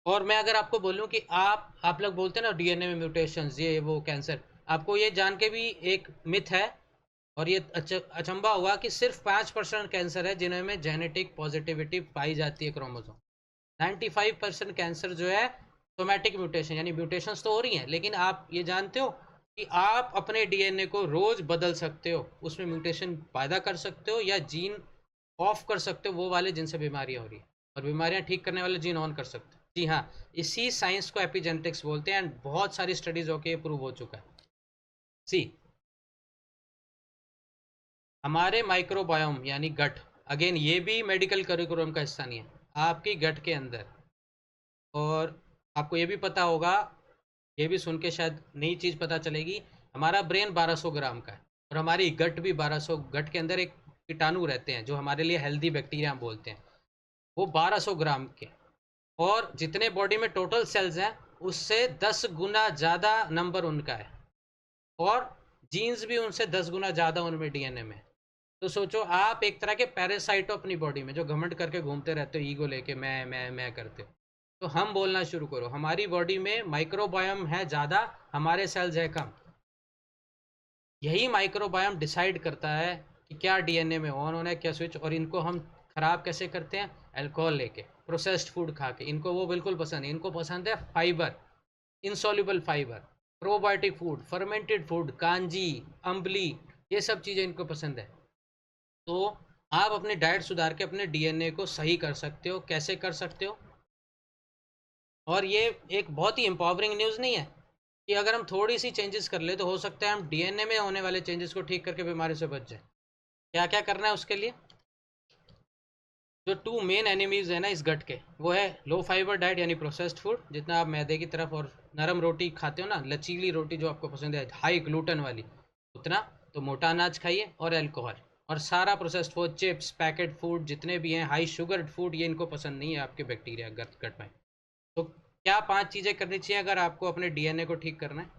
[SPEAKER 1] और मैं अगर आपको बोलूं कि आप लोग बोलते हैं ना डीएनए में म्यूटेशंस, ये वो कैंसर, आपको ये जान के भी एक मिथ है और ये अचंभा हुआ कि सिर्फ 5% कैंसर है जिनमें जेनेटिक पॉजिटिविटी पाई जाती है क्रोमोसोम। 95% कैंसर जो है सोमैटिक म्यूटेशन, यानी म्यूटेशंस तो हो रही हैं, लेकिन आप ये जानते हो कि आप अपने डीएनए को रोज बदल सकते हो, उसमें म्यूटेशन पैदा कर सकते हो या जीन ऑफ कर सकते हो वो वाले जिनसे बीमारियां हो रही है, और बीमारियां ठीक करने वाले जीन ऑन कर सकते हो। जी हाँ, इसी साइंस को एपिजेनेटिक्स बोलते हैं, एंड बहुत सारी स्टडीज होके प्रूव हो चुका है। सी, हमारे माइक्रोबायोम यानी गट, अगेन ये भी मेडिकल करिकुलम का हिस्सा नहीं है, आपकी गट के अंदर। और आपको ये भी पता होगा, ये भी सुन के शायद नई चीज़ पता चलेगी, हमारा ब्रेन 1200 ग्राम का है और हमारी गट भी 1200। गट के अंदर एक कीटाणु रहते हैं जो हमारे लिए हेल्दी बैक्टीरिया हम बोलते हैं, वो 1200 ग्राम के। और जितने बॉडी में टोटल सेल्स हैं उससे 10 गुना ज़्यादा नंबर उनका है, और जीन्स भी उनसे 10 गुना ज़्यादा उनमें डीएनए में। तो सोचो, आप एक तरह के पैरासाइट हो अपनी बॉडी में, जो घमंड करके घूमते रहते हो, ईगो लेके मैं करते हो। तो हम बोलना शुरू करो, हमारी बॉडी में माइक्रोबायोम है ज़्यादा, हमारे सेल्स है कम। यही माइक्रोबायोम डिसाइड करता है कि क्या डीएनए में ऑन होना है, क्या स्विच। और इनको हम खराब कैसे करते हैं? अल्कोहल लेके, प्रोसेस्ड फूड खा के। इनको वो बिल्कुल पसंद है, इनको पसंद है fibre, insoluble fibre, probiotic food, fermented food, kanji, ambali, ये सब चीज़ें इनको पसंद है। तो आप अपनी डाइट सुधार के अपने डीएनए को सही कर सकते हो। कैसे कर सकते हो? और ये एक बहुत ही एम्पावरिंग न्यूज़ नहीं है कि अगर हम थोड़ी सी चेंजेस कर ले तो हो सकता है हम डीएनए में होने वाले चेंजेस को ठीक करके बीमारी से बच जाए। क्या क्या करना है उसके लिए? जो टू मेन एनिमीज है ना इस गट के, वो है लो फाइबर डाइट यानी प्रोसेस्ड फूड, जितना आप मैदे की तरफ और नरम रोटी खाते हो ना, लचीली रोटी जो आपको पसंद है हाई ग्लूटन वाली, उतना। तो मोटा अनाज खाइए, और अल्कोहल और सारा processed food, chips, packet food जितने भी हैं, हाई शुगर फूड, ये इनको पसंद नहीं है आपके बैक्टीरिया गट में। तो क्या 5 चीज़ें करनी चाहिए अगर आपको अपने डीएनए को ठीक करना है?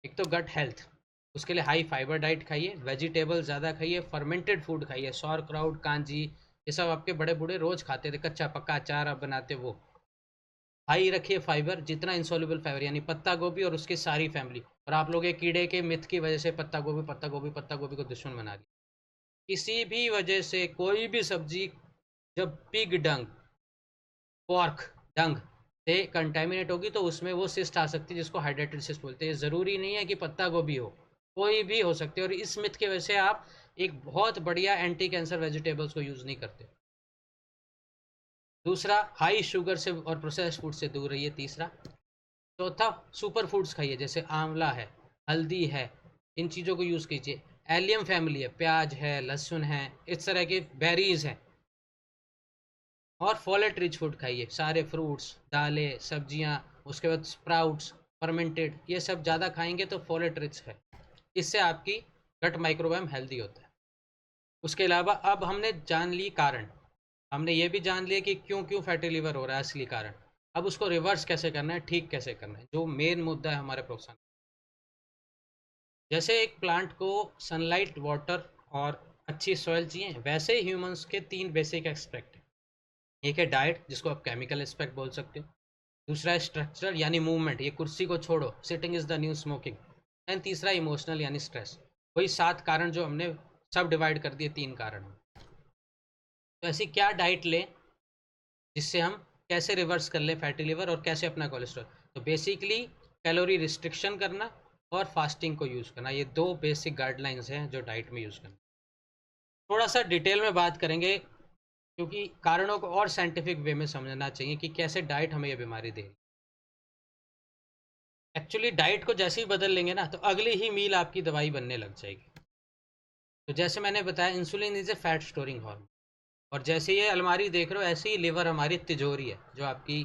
[SPEAKER 1] एक तो गट हेल्थ, उसके लिए हाई फाइबर डाइट खाइए, वेजिटेबल ज़्यादा खाइए, फर्मेंटेड फूड खाइए, सौरक्राउट, कांजी, ये सब आपके बड़े बूढ़े रोज़ खाते थे, कच्चा पक्का अचार आप बनाते वो। हाई रखिए फाइबर, जितना इंसॉल्युबल फाइबर, यानी पत्ता गोभी और उसकी सारी फैमिली। और आप लोग ये कीड़े के मिथ की वजह से पत्ता गोभी पत्ता गोभी पत्ता गोभी को दुश्मन बना लिया। किसी भी वजह से कोई भी सब्जी, जब पिग डंग, पॉर्क डंग, से कंटेमिनेट होगी तो उसमें वो सिस्ट आ सकती है जिसको हाइड्रेटेड सिस्ट बोलते हैं। ज़रूरी नहीं है कि पत्ता गोभी हो, कोई भी हो सकती है। और इस मिथ की वजह से आप एक बहुत बढ़िया एंटी कैंसर वेजिटेबल्स को यूज़ नहीं करते। दूसरा, हाई शुगर से और प्रोसेस्ड फूड से दूर रहिए। तीसरा, चौथा, सुपर फूड्स खाइए, जैसे आंवला है, हल्दी है, इन चीज़ों को यूज़ कीजिए। एलियम फैमिली है, प्याज है, लहसुन है, इस तरह के बेरीज हैं। और फॉलेट रिच फूड खाइए, सारे फ्रूट्स, दालें, सब्जियां, उसके बाद स्प्राउट्स, फर्मेंटेड, ये सब ज़्यादा खाएंगे तो फॉलेट रिच है। इससे आपकी गट माइक्रोबायोम हेल्दी होता है। उसके अलावा अब हमने जान ली कारण, हमने ये भी जान लिया कि क्यों क्यों फैटी लिवर हो रहा है, असली कारण। अब उसको रिवर्स कैसे करना है, ठीक कैसे करना है, जो मेन मुद्दा है हमारे प्रोफेशन। जैसे एक प्लांट को सनलाइट, वाटर और अच्छी सॉइल चाहिए, वैसे ही ह्यूमंस के तीन बेसिक एस्पेक्ट हैं। एक है डाइट, जिसको आप केमिकल एस्पेक्ट बोल सकते हो। दूसरा है स्ट्रक्चरल, यानी मूवमेंट, ये कुर्सी को छोड़ो, sitting is the new smoking. And तीसरा इमोशनल, यानी स्ट्रेस। वही 7 कारण जो हमने सब डिवाइड कर दिए 3 कारण में। तो ऐसी क्या डाइट लें जिससे हम कैसे रिवर्स कर लें फैटी लिवर और कैसे अपना कोलेस्ट्रॉल। तो बेसिकली कैलोरी रिस्ट्रिक्शन करना और फास्टिंग को यूज़ करना, ये 2 बेसिक गाइडलाइंस हैं जो डाइट में यूज़ करना। थोड़ा सा डिटेल में बात करेंगे, क्योंकि कारणों को और साइंटिफिक वे में समझना चाहिए कि कैसे डाइट हमें ये बीमारी दे रही है। एक्चुअली डाइट को जैसे ही बदल लेंगे ना, तो अगली ही मील आपकी दवाई बनने लग जाएगी। तो जैसे मैंने बताया, insulin is a fat storing hormone. और जैसे ये अलमारी देख रहे हो, ऐसे ही लिवर हमारी तिजोरी है, जो आपकी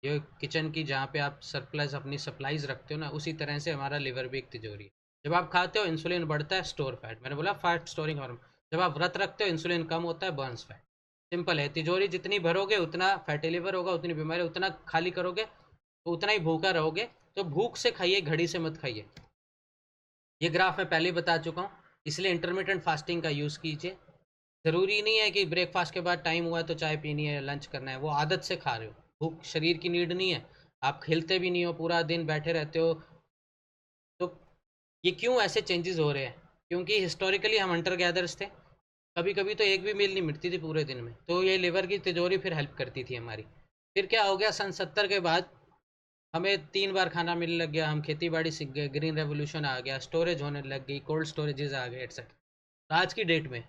[SPEAKER 1] ये किचन की, जहाँ पे आप सरप्लस अपनी सप्लाईज रखते हो ना, उसी तरह से हमारा लिवर भी एक तिजोरी है। जब आप खाते हो, इंसुलिन बढ़ता है, स्टोर फैट, मैंने बोला फैट स्टोरिंग हार्मोन। जब आप व्रत रखते हो, इंसुलिन कम होता है, बर्न्स फैट। सिंपल है, तिजोरी जितनी भरोगे उतना फैटी लिवर होगा, उतनी बीमारी, उतना खाली करोगे तो उतना ही भूखा रहोगे। तो भूख से खाइए, घड़ी से मत खाइए। ये ग्राफ मैं पहले ही बता चुका हूँ, इसलिए इंटरमीडिएट फास्टिंग का यूज़ कीजिए। ज़रूरी नहीं है कि ब्रेकफास्ट के बाद टाइम हुआ है तो चाय पीनी है, लंच करना है, वो आदत से खा रहे हो। भूख शरीर की नीड नहीं है। आप खेलते भी नहीं हो, पूरा दिन बैठे रहते हो। तो ये क्यों ऐसे चेंजेस हो रहे हैं? क्योंकि हिस्टोरिकली हम हंटर गैदर्स थे। कभी कभी तो एक भी मील नहीं मिलती थी पूरे दिन में, तो ये लिवर की तिजोरी फिर हेल्प करती थी हमारी। फिर क्या हो गया, सन 70 के बाद हमें 3 बार खाना मिलने लग गया, हम खेती बाड़ी सीख गए, ग्रीन रेवोल्यूशन आ गया, स्टोरेज होने लग गई, कोल्ड स्टोरेजेस आ गए, एटसेट्रा। आज की डेट में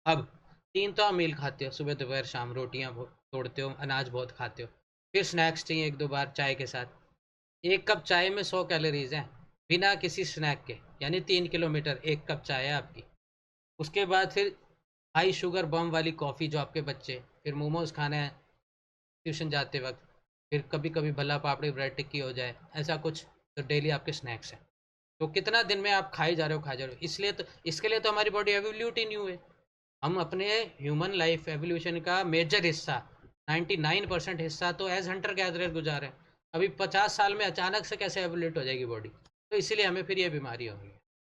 [SPEAKER 1] अब 3 तो आप मील खाते हो, सुबह दोपहर शाम, रोटियां तोड़ते हो, अनाज बहुत खाते हो। फिर स्नैक्स चाहिए 1-2 बार चाय के साथ। 1 कप चाय में 100 कैलोरीज हैं, बिना किसी स्नैक के, यानी 3 किलोमीटर 1 कप चाय है आपकी। उसके बाद फिर हाई शुगर बम वाली कॉफ़ी जो आपके बच्चे, फिर मोमोज खाना है ट्यूशन जाते वक्त, फिर कभी कभी भला पापड़ी ब्रेड टिक्की हो जाए, ऐसा कुछ। तो डेली आपके स्नैक्स हैं। तो कितना दिन में आप खाई जा रहे हो, खा जा रहे हो। इसलिए तो, इसके लिए तो हमारी बॉडी एवोल्यूट ही नहीं हुए। हम अपने ह्यूमन लाइफ एवोल्यूशन का मेजर हिस्सा, 99% हिस्सा तो एज हंटर गैदरर गुजारे हैं। अभी 50 साल में अचानक से कैसे एवोल्यूट हो जाएगी बॉडी? तो इसीलिए हमें फिर ये बीमारी होगी।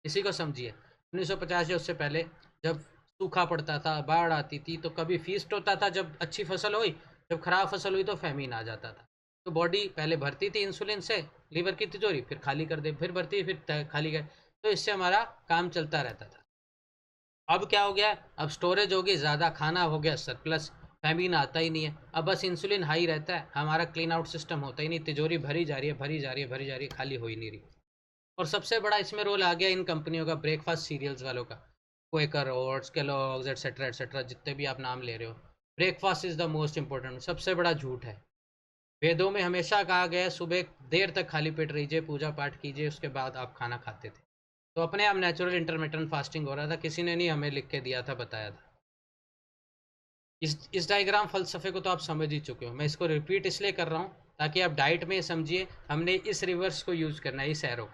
[SPEAKER 1] इसी को समझिए, 1950 या उससे पहले जब सूखा पड़ता था, बाढ़ आती थी, तो कभी फीस्ट होता था जब अच्छी फसल हुई, जब खराब फसल हुई तो फेमिन आ जाता था। तो बॉडी पहले भरती थी इंसुलिन से लीवर की तिजोरी, फिर खाली कर दे, फिर भरती, फिर खाली कर। तो इससे हमारा काम चलता रहता था। अब क्या हो गया, अब स्टोरेज होगी ज़्यादा, खाना हो गया सरप्लस, फेमिन आता ही नहीं है। अब बस इंसुलिन हाई रहता है, हमारा क्लीन आउट सिस्टम होता ही नहीं, तिजोरी भरी जा रही है, भरी जा रही है, भरी जा रही है, खाली हो ही नहीं रही। और सबसे बड़ा इसमें रोल आ गया इन कंपनियों का, ब्रेकफास्ट सीरियल्स वालों का, Quaker oats, Kellogg's, etcetera etcetera, जितने भी आप नाम ले रहे हो। Breakfast is the most important, सबसे बड़ा झूठ है। वेदों में हमेशा कहा गया है सुबह देर तक खाली पेट रहिए, पूजा पाठ कीजिए, उसके बाद आप खाना खाते थे। तो अपने आप नेचुरल इंटरमिटेंट फास्टिंग हो रहा था, किसी ने नहीं हमें लिख के दिया था, बताया था। इस डायग्राम फलसफे को तो आप समझ ही चुके हो, मैं इसको रिपीट इसलिए कर रहा हूँ ताकि आप डाइट में समझिए। हमने इस रिवर्स को यूज़ करना है, इस एरो।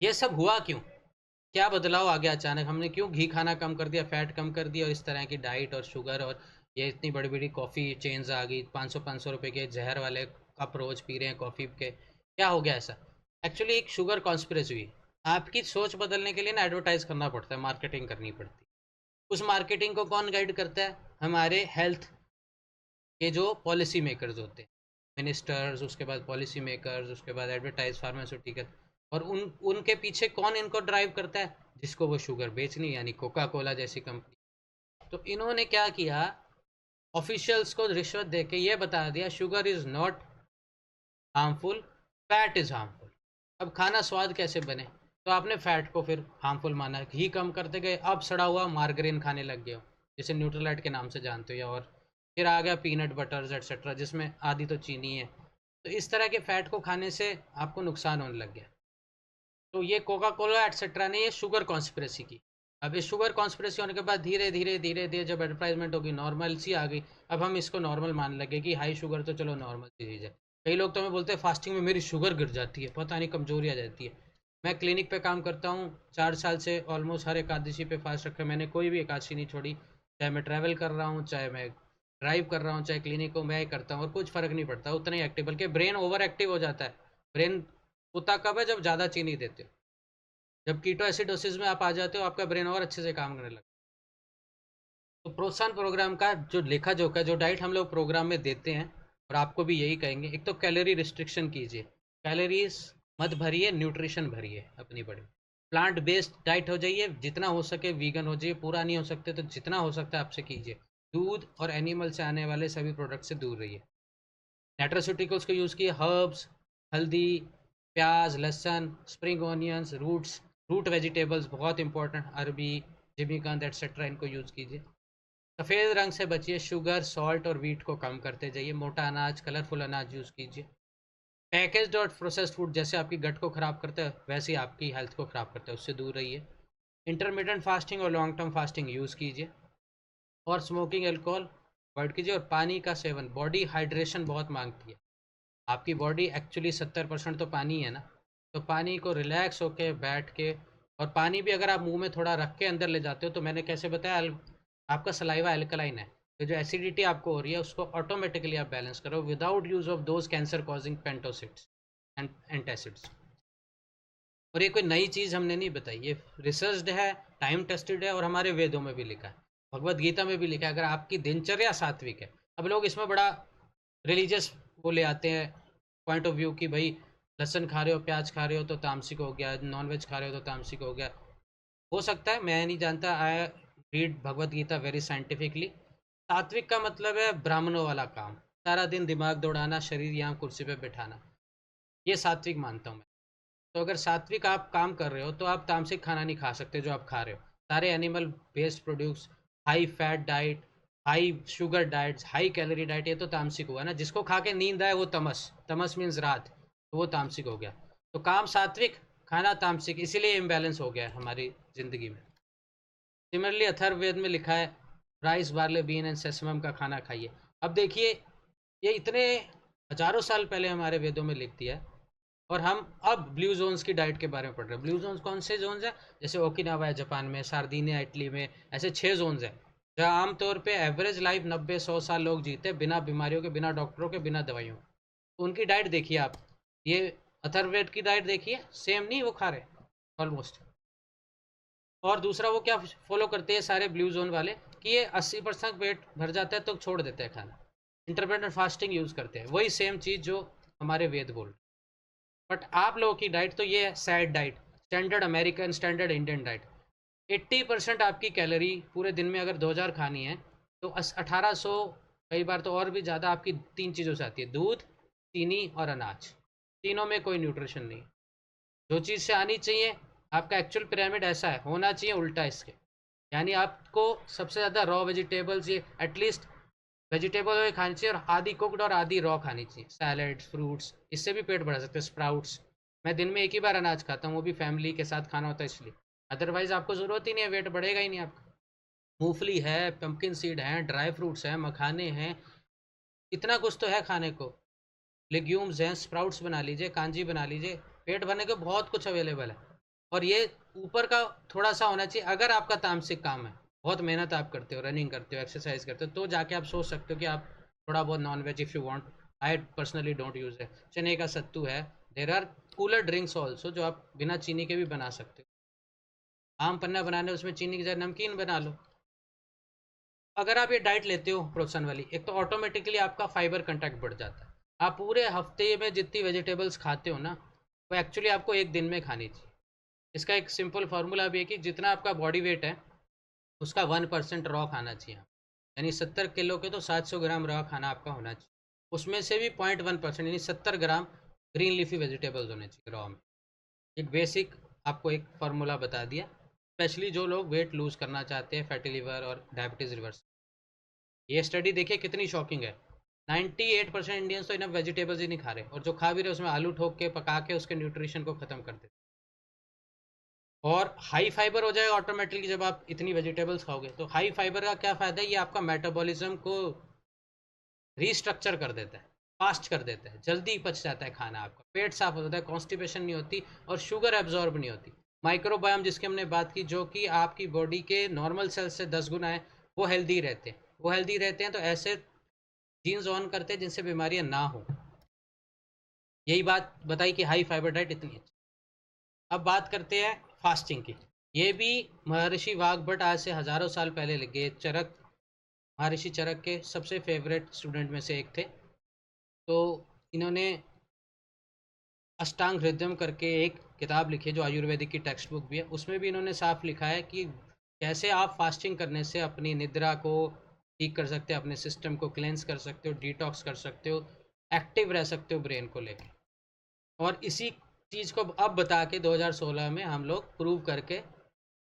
[SPEAKER 1] ये सब हुआ क्यों, क्या बदलाव आ गया अचानक, हमने क्यों घी खाना कम कर दिया, फैट कम कर दिया, और इस तरह की डाइट और शुगर, और ये इतनी बड़ी बड़ी कॉफ़ी चेन्स आ गई, 500 रुपए के जहर वाले कप रोज पी रहे हैं कॉफ़ी के, क्या हो गया ऐसा? एक्चुअली एक शुगर कॉन्स्पिरेसी हुई। आपकी सोच बदलने के लिए ना एडवर्टाइज करना पड़ता है, मार्केटिंग करनी पड़ती है। उस मार्केटिंग को कौन गाइड करता है? हमारे हेल्थ के जो पॉलिसी मेकर्स होते हैं, मिनिस्टर्स, उसके बाद पॉलिसी मेकर्स, उसके बाद एडवर्टाइज फार्मास्यूटिकल। और उनके पीछे कौन इनको ड्राइव करता है? जिसको वो शुगर बेचनी, यानी कोका कोला जैसी कंपनी। तो इन्होंने क्या किया, ऑफिशियल्स को रिश्वत दे के ये बता दिया sugar is not harmful, fat is harmful. अब खाना स्वाद कैसे बने? तो आपने फैट को फिर हार्मफुल माना, घी कम करते गए, अब सड़ा हुआ मार्गरीन खाने लग गए हो, जिसे न्यूट्रलाइट के नाम से जानते हो, या और फिर आ गया पीनट बटर्स एट्सेट्रा जिसमें आधी तो चीनी है। तो इस तरह के फैट को खाने से आपको नुकसान होने लग गया। तो ये कोका कोला एट्सेट्रा ने ये शुगर कॉन्स्पिरेसी की। अब इस शुगर कॉन्स्पिरेसी होने के बाद धीरे धीरे धीरे धीरे जब एडवर्टाइजमेंट होगी, नॉर्मल सी आ गई, अब हम इसको नॉर्मल मानने लगे कि हाई शुगर तो चलो नॉर्मल सी चीज़ है। कई लोग तो हमें बोलते हैं फास्टिंग में मेरी शुगर गिर जाती है, पता नहीं कमजोरी आ जाती है। मैं क्लिनिक पे काम करता हूँ 4 साल से, ऑलमोस्ट हर एकादशी पे फास्ट रखा, मैंने कोई भी एकादशी नहीं छोड़ी। चाहे मैं ट्रैवल कर रहा हूँ, चाहे मैं ड्राइव कर रहा हूँ, चाहे क्लिनिक को मैं ही करता हूँ, और कुछ फ़र्क नहीं पड़ता, उतना ही एक्टिव, बल्कि ब्रेन ओवर एक्टिव हो जाता है। ब्रेन होता कब है? जब ज़्यादा चीनी देते हो। जब कीटो एसिडोसिस में आप आ जाते हो, आपका ब्रेन और अच्छे से काम करने लगता है। तो प्रोत्साहन प्रोग्राम का जो लेखा जोखा, जो डाइट हम लोग प्रोग्राम में देते हैं, और आपको भी यही कहेंगे, एक तो कैलोरी रिस्ट्रिक्शन कीजिए, कैलोरीज मत भरिए, न्यूट्रिशन भरिए अपनी बॉडी। प्लांट बेस्ड डाइट हो जाइए, जितना हो सके वीगन हो जाइए, पूरा नहीं हो सकते तो जितना हो सकता है आपसे कीजिए। दूध और एनिमल से आने वाले सभी प्रोडक्ट से दूर रहिए। न्यूट्रास्यूटिकल्स को यूज़ किए, हर्ब्स, हल्दी, प्याज, लहसुन, spring onions, roots, root vegetables बहुत इंपॉर्टेंट, अरबी, जिमीकंद एट्सेट्रा, इनको यूज़ कीजिए। सफ़ेद रंग से बचिए, शुगर, सॉल्ट और वीट को कम करते जाइए। मोटा अनाज, कलरफुल अनाज यूज़ कीजिए। पैकेज्ड और प्रोसेस्ड फूड जैसे आपकी गट को ख़राब करता है, वैसे ही आपकी हेल्थ को ख़राब करता है, उससे दूर रहिए। इंटरमीडियंट फास्टिंग और लॉन्ग टर्म फास्टिंग यूज़ कीजिए। और स्मोकिंग, अल्कोहल अवॉइड कीजिए। और पानी का सेवन, बॉडी हाइड्रेशन बहुत मांगती है। आपकी बॉडी एक्चुअली 70% तो पानी है ना, तो पानी को रिलैक्स होके बैठ के, और पानी भी अगर आप मुंह में थोड़ा रख के अंदर ले जाते हो, तो मैंने कैसे बताया, आपका सलाइवा एल्कलाइन है, तो जो एसिडिटी आपको हो रही है उसको ऑटोमेटिकली आप बैलेंस करो without use of those cancer causing pantocids and antacids. और ये कोई नई चीज़ हमने नहीं बताई, ये रिसर्च्ड है, टाइम टेस्टेड है, और हमारे वेदों में भी लिखा है, भगवत गीता में भी लिखा है। अगर आपकी दिनचर्या सात्विक है, अब लोग इसमें बड़ा रिलीजियस वो ले आते हैं पॉइंट ऑफ व्यू कि भाई लहसन खा रहे हो, प्याज खा रहे हो तो तामसिक हो गया, नॉन वेज खा रहे हो तो तामसिक हो गया। हो सकता है, मैं नहीं जानता। I read Bhagavad Gita very scientifically. सात्विक का मतलब है ब्राह्मणों वाला काम, सारा दिन दिमाग दौड़ाना, शरीर यहाँ कुर्सी पे बैठाना, ये सात्विक मानता हूँ मैं। तो अगर सात्विक आप काम कर रहे हो, तो आप तामसिक खाना नहीं खा सकते जो आप खा रहे हो। सारे animal based produce, high fat diet, high sugar diets, high calorie diet, ये तो तामसिक हुआ ना। जिसको खा के नींद आए वो तमस, तमस मीन्स रात, तो वो तामसिक हो गया। तो काम सात्विक, खाना तामसिक, इसीलिए इम्बैलेंस हो गया है हमारी ज़िंदगी में। सिमिलरली अथर्ववेद में लिखा है rice, barley, bean and sesamum का खाना खाइए। अब देखिए, ये इतने हजारों साल पहले हमारे वेदों में लिख दिया है, और हम अब ब्लू जोन्स की डाइट के बारे में पढ़ रहे हैं। ब्लू जोन्स कौन से जोन्स हैं? जैसे ओकिनावा है जापान में, सार्दिनिया इटली में, ऐसे 6 जोन्स हैं जहाँ आमतौर पे एवरेज लाइफ 90-100 साल लोग जीते, बिना बीमारियों के, बिना डॉक्टरों के, बिना दवाइयों। तो उनकी डाइट देखिए आप, ये अथर्ववेद की डाइट देखिए, सेम नहीं वो खा रहे ऑलमोस्ट। और दूसरा वो क्या फॉलो करते हैं सारे ब्लू जोन वाले, कि ये 80% पेट भर जाता है तो छोड़ देते हैं खाना, इंटरमिटेंट फास्टिंग यूज़ करते हैं, वही सेम चीज़ जो हमारे वेद बोल रहे हैं। बट आप लोगों की डाइट तो ये है sad diet, standard American, standard Indian diet. 80% आपकी कैलोरी पूरे दिन में अगर 2000 खानी है, तो 1800, कई बार तो और भी ज़्यादा, आपकी 3 चीज़ों से आती है, दूध, चीनी और अनाज। तीनों में कोई न्यूट्रिशन नहीं। जो चीज़ से आनी चाहिए, आपका एक्चुअल पिरामिड ऐसा है, होना चाहिए उल्टा इसके। यानी आपको सबसे ज़्यादा रॉ वेजिटेबल्स, ये एटलीस्ट वेजिटेबल खानी चाहिए, और आधी कुकड और आधी रॉ खानी चाहिए। सैलड्स, फ्रूट्स, इससे भी पेट बढ़ा सकते हैं, स्प्राउट्स। मैं दिन में एक ही बार अनाज खाता हूँ, वो भी फैमिली के साथ खाना होता है इसलिए। अदरवाइज़ आपको ज़रूरत ही नहीं है, वेट बढ़ेगा ही नहीं आपका। मूंगफली है, पम्पकिन सीड है, ड्राई फ्रूट्स हैं, मखाने हैं, इतना कुछ तो है खाने को। लेग्यूम्स हैं, स्प्राउट्स बना लीजिए, कांजी बना लीजिए, पेट भरने को बहुत कुछ अवेलेबल है। और ये ऊपर का थोड़ा सा होना चाहिए, अगर आपका तामसिक काम है, बहुत मेहनत आप करते हो, रनिंग करते हो, एक्सरसाइज करते हो, तो जाके आप सोच सकते हो कि आप थोड़ा बहुत non veg if you want. I personally don't use है। चने का सत्तू है, there are cooler drinks also जो आप बिना चीनी के भी बना सकते हो। आम पन्ना बनाने, उसमें चीनी की जगह नमकीन बना लो। अगर आप ये डाइट लेते हो प्रोत्साहन वाली, एक तो ऑटोमेटिकली आपका फाइबर कंटेंट बढ़ जाता है। आप पूरे हफ्ते में जितनी वेजिटेबल्स खाते हो ना, वो एक्चुअली आपको एक दिन में खानी चाहिए। इसका एक सिंपल फार्मूला भी है कि जितना आपका बॉडी वेट है, उसका 1% रॉ खाना चाहिए। यानी 70 किलो के तो 700 ग्राम रवा खाना आपका होना चाहिए। उसमें से भी 0.1% यानी 70 ग्राम ग्रीन लीफी वेजिटेबल्स होने चाहिए रॉ में। एक बेसिक आपको एक फार्मूला बता दिया, स्पेशली जो लोग वेट लूज़ करना चाहते हैं, फैटी लिवर और डायबिटीज़ रिवर्स। ये स्टडी देखिए कितनी शॉकिंग है। 98% इंडियंस तो इन्हें वेजिटेबल्स ही नहीं खा रहे, और जो खा भी रहे उसमें आलू ठोक के पका के उसके न्यूट्रिशन को ख़त्म कर देते। और हाई फाइबर हो जाएगा ऑटोमेटिकली जब आप इतनी वेजिटेबल्स खाओगे। तो हाई फाइबर का क्या फ़ायदा है, ये आपका मेटाबॉलिज्म को रीस्ट्रक्चर कर देता है, फास्ट कर देता है, जल्दी पच जाता है खाना, आपका पेट साफ हो जाता है, कॉन्स्टिपेशन नहीं होती और शुगर एब्जॉर्ब नहीं होती। माइक्रोबायोम जिसकी हमने बात की, जो कि आपकी बॉडी के नॉर्मल सेल्स से 10 गुना है, वो हेल्दी रहते हैं। वो हेल्दी रहते हैं तो ऐसे जीन्स ऑन करते हैं जिनसे बीमारियां ना हो। यही बात बताई कि हाई फाइबर डाइट इतनी अच्छी। अब बात करते हैं फास्टिंग की। ये भी महर्षि वाघभट आज से हज़ारों साल पहले लगे। चरक, महर्षि चरक के सबसे फेवरेट स्टूडेंट में से एक थे। तो इन्होंने अष्टांग हृदयम करके एक किताब लिखी है जो आयुर्वेदिक की टेक्स्ट बुक भी है। उसमें भी इन्होंने साफ लिखा है कि कैसे आप फास्टिंग करने से अपनी निद्रा को ठीक कर सकते हो, अपने सिस्टम को क्लेंस कर सकते हो, डिटॉक्स कर सकते हो, एक्टिव रह सकते हो ब्रेन को लेकर। और इसी चीज़ को अब बता के 2016 में हम लोग प्रूव करके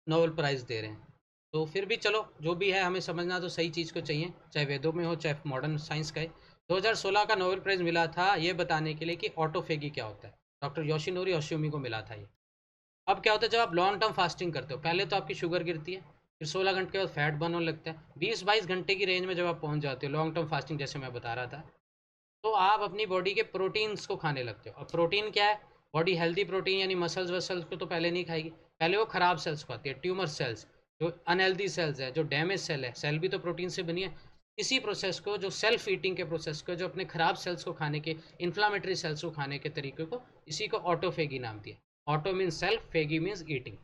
[SPEAKER 1] नोबेल प्राइज़ दे रहे हैं। तो फिर भी चलो, जो भी है हमें समझना तो सही चीज़ को चाहिए, चाहे वेदों में हो चाहे मॉडर्न साइंस का है। 2016 का नोबेल प्राइज़ मिला था ये बताने के लिए कि ऑटोफेगी क्या होता है। डॉक्टर योशिनोरी ओशुमी को मिला था ये। अब क्या होता है, जब आप लॉन्ग टर्म फास्टिंग करते हो, पहले तो आपकी शुगर गिरती है, फिर 16 घंटे के बाद फैट बर्न होने लगता है। 20-22 घंटे की रेंज में जब आप पहुंच जाते हो लॉन्ग टर्म फास्टिंग, जैसे मैं बता रहा था, तो आप अपनी बॉडी के प्रोटीन्स को खाने लगते हो। अब प्रोटीन क्या है, बॉडी हेल्दी प्रोटीन यानी मसल्स वसल्स को तो पहले नहीं खाएगी, पहले वो खराब सेल्स को आती है, ट्यूमर सेल्स, जो अनहेल्दी सेल्स है, जो डैमेज सेल है। सेल भी तो प्रोटीन से बनी है। इसी प्रोसेस को, जो सेल्फ ईटिंग के प्रोसेस को, जो अपने खराब सेल्स को खाने के, इन्फ्लामेटरी सेल्स को खाने के तरीके को, इसी को ऑटोफेगी नाम दिया। Auto means self, phagy means eating.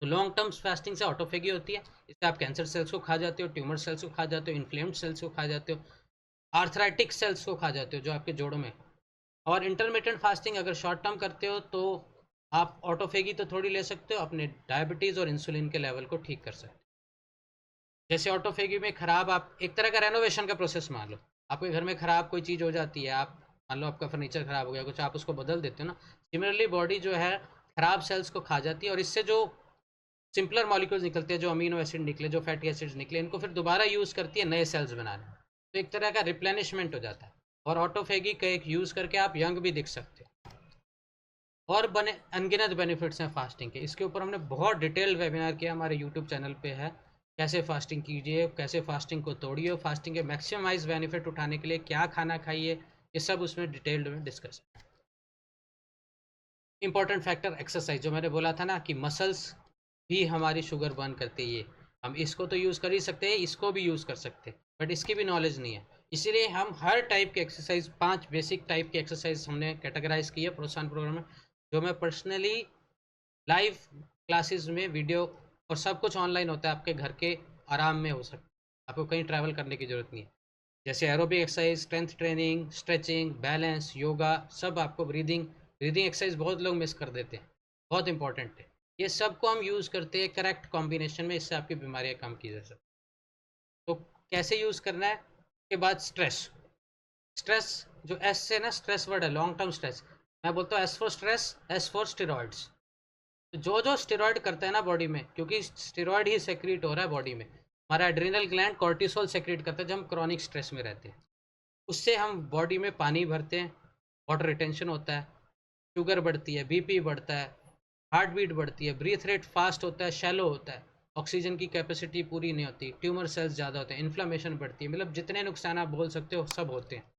[SPEAKER 1] तो लॉन्ग टर्म फास्टिंग से ऑटोफेगी होती है। इससे आप कैंसर सेल्स को खा जाते हो, ट्यूमर सेल्स को खा जाते हो, इन्फ्लेम्ड सेल्स को खा जाते हो, आर्थराइटिक सेल्स को खा जाते हो जो आपके जोड़ों में। और इंटरमिटेंट फास्टिंग अगर शॉर्ट टर्म करते हो तो आप ऑटोफेगी तो थोड़ी ले सकते हो, अपने डायबिटीज़ और इंसुलिन के लेवल को ठीक कर सकते हो। जैसे ऑटोफेगी में खराब, आप एक तरह का रेनोवेशन का प्रोसेस मान लो। आपके घर में खराब कोई चीज़ हो जाती है, आप मान लो आपका फर्नीचर खराब हो गया कुछ, आप उसको बदल देते हो ना। सिमिलरली बॉडी जो है खराब सेल्स को खा जाती है, और इससे जो सिंपलर मॉलिक्यूल्स निकलते हैं, जो अमीनो एसिड निकले, जो फैटी एसिड्स निकले, इनको फिर दोबारा यूज़ करती है नए सेल्स बनाने। तो एक तरह का रिप्लेनिशमेंट हो जाता है। और ऑटोफेगी का एक यूज़ करके आप यंग भी दिख सकते हो। और बने अनगिनत बेनिफिट्स हैं फास्टिंग के। इसके ऊपर हमने बहुत डिटेल्ड वेबिनार किया, हमारे यूट्यूब चैनल पे है। कैसे फास्टिंग कीजिए, कैसे फास्टिंग को तोड़िए, फास्टिंग के मैक्सिमाइज बेनिफिट उठाने के लिए क्या खाना खाइए, ये सब उसमें डिटेल्ड में डिस्कस है। इंपॉर्टेंट फैक्टर एक्सरसाइज, जो मैंने बोला था ना कि मसल्स भी हमारी शुगर बर्न करते हैं। ये हम इसको तो यूज़ कर ही सकते हैं, इसको भी यूज़ कर सकते हैं, बट इसकी भी नॉलेज नहीं है। इसीलिए हम हर टाइप के एक्सरसाइज, 5 बेसिक टाइप की एक्सरसाइज हमने कैटेगराइज की है प्रोत्साहन प्रोग्राम में, जो मैं पर्सनली लाइव क्लासेस में वीडियो, और सब कुछ ऑनलाइन होता है, आपके घर के आराम में हो सकता है, आपको कहीं ट्रैवल करने की ज़रूरत नहीं है। जैसे aerobic exercise, strength training, stretching, balance, yoga, सब आपको, ब्रीदिंग, ब्रीदिंग एक्सरसाइज बहुत लोग मिस कर देते हैं, बहुत इंपॉर्टेंट है। ये सब को हम यूज़ करते हैं करेक्ट कॉम्बिनेशन में, इससे आपकी बीमारियाँ कम की जा सकती। तो कैसे यूज़ करना है, उसके बाद स्ट्रेस। स्ट्रेस, जो एस से ना स्ट्रेस वर्ड है, लॉन्ग टर्म स्ट्रेस, मैं बोलता हूँ S for stress, S for steroids. तो जो जो स्टेरॉइड करता है ना बॉडी में, क्योंकि स्टेरॉइड ही सेक्रेट हो रहा है बॉडी में, हमारा एड्रिनल ग्लैंड कॉर्टिसोल सेक्रेट करता है जब हम क्रॉनिक स्ट्रेस में रहते हैं। उससे हम बॉडी में पानी भरते हैं, वाटर रिटेंशन होता है, शुगर बढ़ती है, बीपी बढ़ता है, हार्ट बीट बढ़ती है, ब्रीथ रेट फास्ट होता है, शैलो होता है, ऑक्सीजन की कैपेसिटी पूरी नहीं होती, ट्यूमर सेल्स ज़्यादा होते हैं, इन्फ्लामेशन बढ़ती है, मतलब जितने नुकसान आप बोल सकते हो सब होते हैं।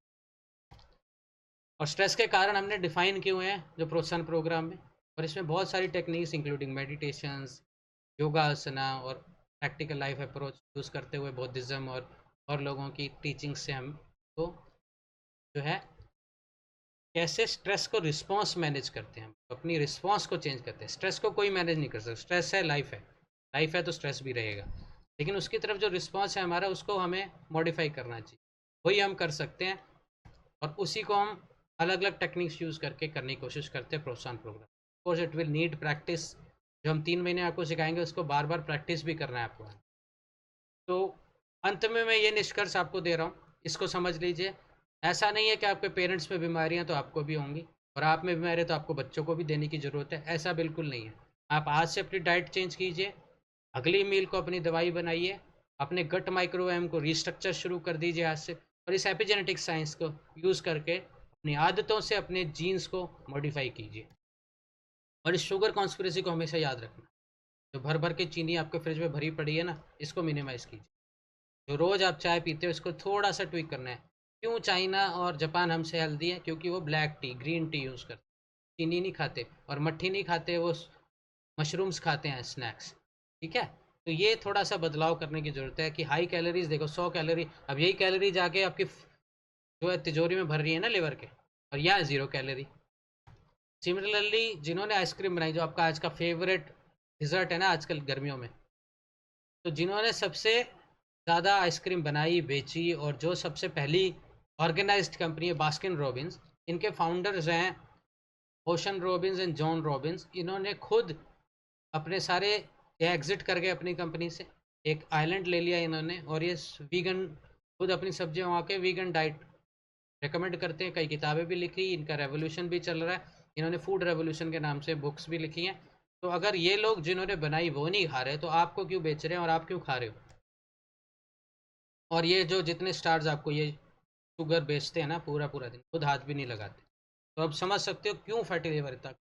[SPEAKER 1] और स्ट्रेस के कारण हमने डिफाइन किए हुए हैं जो प्रोत्साहन प्रोग्राम में। और इसमें बहुत सारी टेक्निक्स इंक्लूडिंग मेडिटेशंस, योगासना और प्रैक्टिकल लाइफ अप्रोच यूज़ करते हुए बौद्धिज़्म और लोगों की टीचिंग से हम तो जो है कैसे स्ट्रेस को रिस्पॉन्स मैनेज करते हैं, अपनी रिस्पॉन्स को चेंज करते हैं। स्ट्रेस को कोई मैनेज नहीं कर सकता, स्ट्रेस है, लाइफ है, लाइफ है तो स्ट्रेस भी रहेगा, लेकिन उसकी तरफ जो रिस्पॉन्स है हमारा, उसको हमें मॉडिफाई करना चाहिए, वही हम कर सकते हैं। और उसी को हम अलग अलग टेक्निक्स यूज़ करके करने की कोशिश करते हैं प्रोत्साहन programme. Course it will need practice, जो हम 3 महीने आपको सिखाएंगे उसको बार बार प्रैक्टिस भी करना है आपको। तो अंत में मैं ये निष्कर्ष आपको दे रहा हूँ, इसको समझ लीजिए। ऐसा नहीं है कि आपके पेरेंट्स में बीमारियाँ तो आपको भी होंगी, और आप में बीमारी है तो आपको बच्चों को भी देने की ज़रूरत है, ऐसा बिल्कुल नहीं है। आप आज से अपनी डाइट चेंज कीजिए, अगली मील को अपनी दवाई बनाइए, अपने गट माइक्रोबायोम को रिस्ट्रक्चर शुरू कर दीजिए आज से, और इस एपिजेनेटिक साइंस को यूज़ करके अपनी आदतों से अपने जीन्स को मॉडिफाई कीजिए। और इस शुगर कॉन्स्पिरेसी को हमेशा याद रखना, जो भर भर के चीनी आपके फ्रिज में भरी पड़ी है ना, इसको मिनिमाइज़ कीजिए। जो रोज़ आप चाय पीते हो इसको थोड़ा सा ट्विक करना है। क्यों चाइना और जापान हमसे हेल्दी है? क्योंकि वो black T, green tea use करते हैं, चीनी नहीं खाते, और मट्ठी नहीं खाते, वो मशरूम्स खाते हैं, स्नैक्स। ठीक है, तो ये थोड़ा सा बदलाव करने की ज़रूरत है कि हाई कैलोरीज देखो, 100 कैलोरी, अब यही कैलोरी जाके आपकी जो है तिजोरी में भर रही है ना लिवर के, और यहाँ 0 कैलोरी। सिमिलरली जिन्होंने आइसक्रीम बनाई, जो आपका आज का फेवरेट डिज़र्ट है ना आजकल गर्मियों में, तो जिन्होंने सबसे ज़्यादा आइसक्रीम बनाई, बेची, और जो सबसे पहली ऑर्गेनाइज्ड कंपनी है बास्किन रॉबिन्स, इनके फाउंडर्स हैं ocean Robins and John Robins. इन्होंने खुद अपने सारे एग्जिट कर गए अपनी कंपनी से, एक आइलैंड ले लिया इन्होंने, और ये वीगन, खुद अपनी सब्जियां वहाँ के वीगन डाइट रेकमेंड करते हैं। कई किताबें भी लिखी, इनका रेवोल्यूशन भी चल रहा है, इन्होंने फूड रेवोल्यूशन के नाम से बुक्स भी लिखी हैं। तो अगर ये लोग जिन्होंने बनाई वो नहीं खा रहे, तो आपको क्यों बेच रहे हैं और आप क्यों खा रहे हो? और ये जो जितने स्टार्स आपको ये शुगर बेचते हैं ना, पूरा पूरा दिन खुद हाथ भी नहीं लगाते। तो अब समझ सकते हो क्यों फैटी लिवर तक,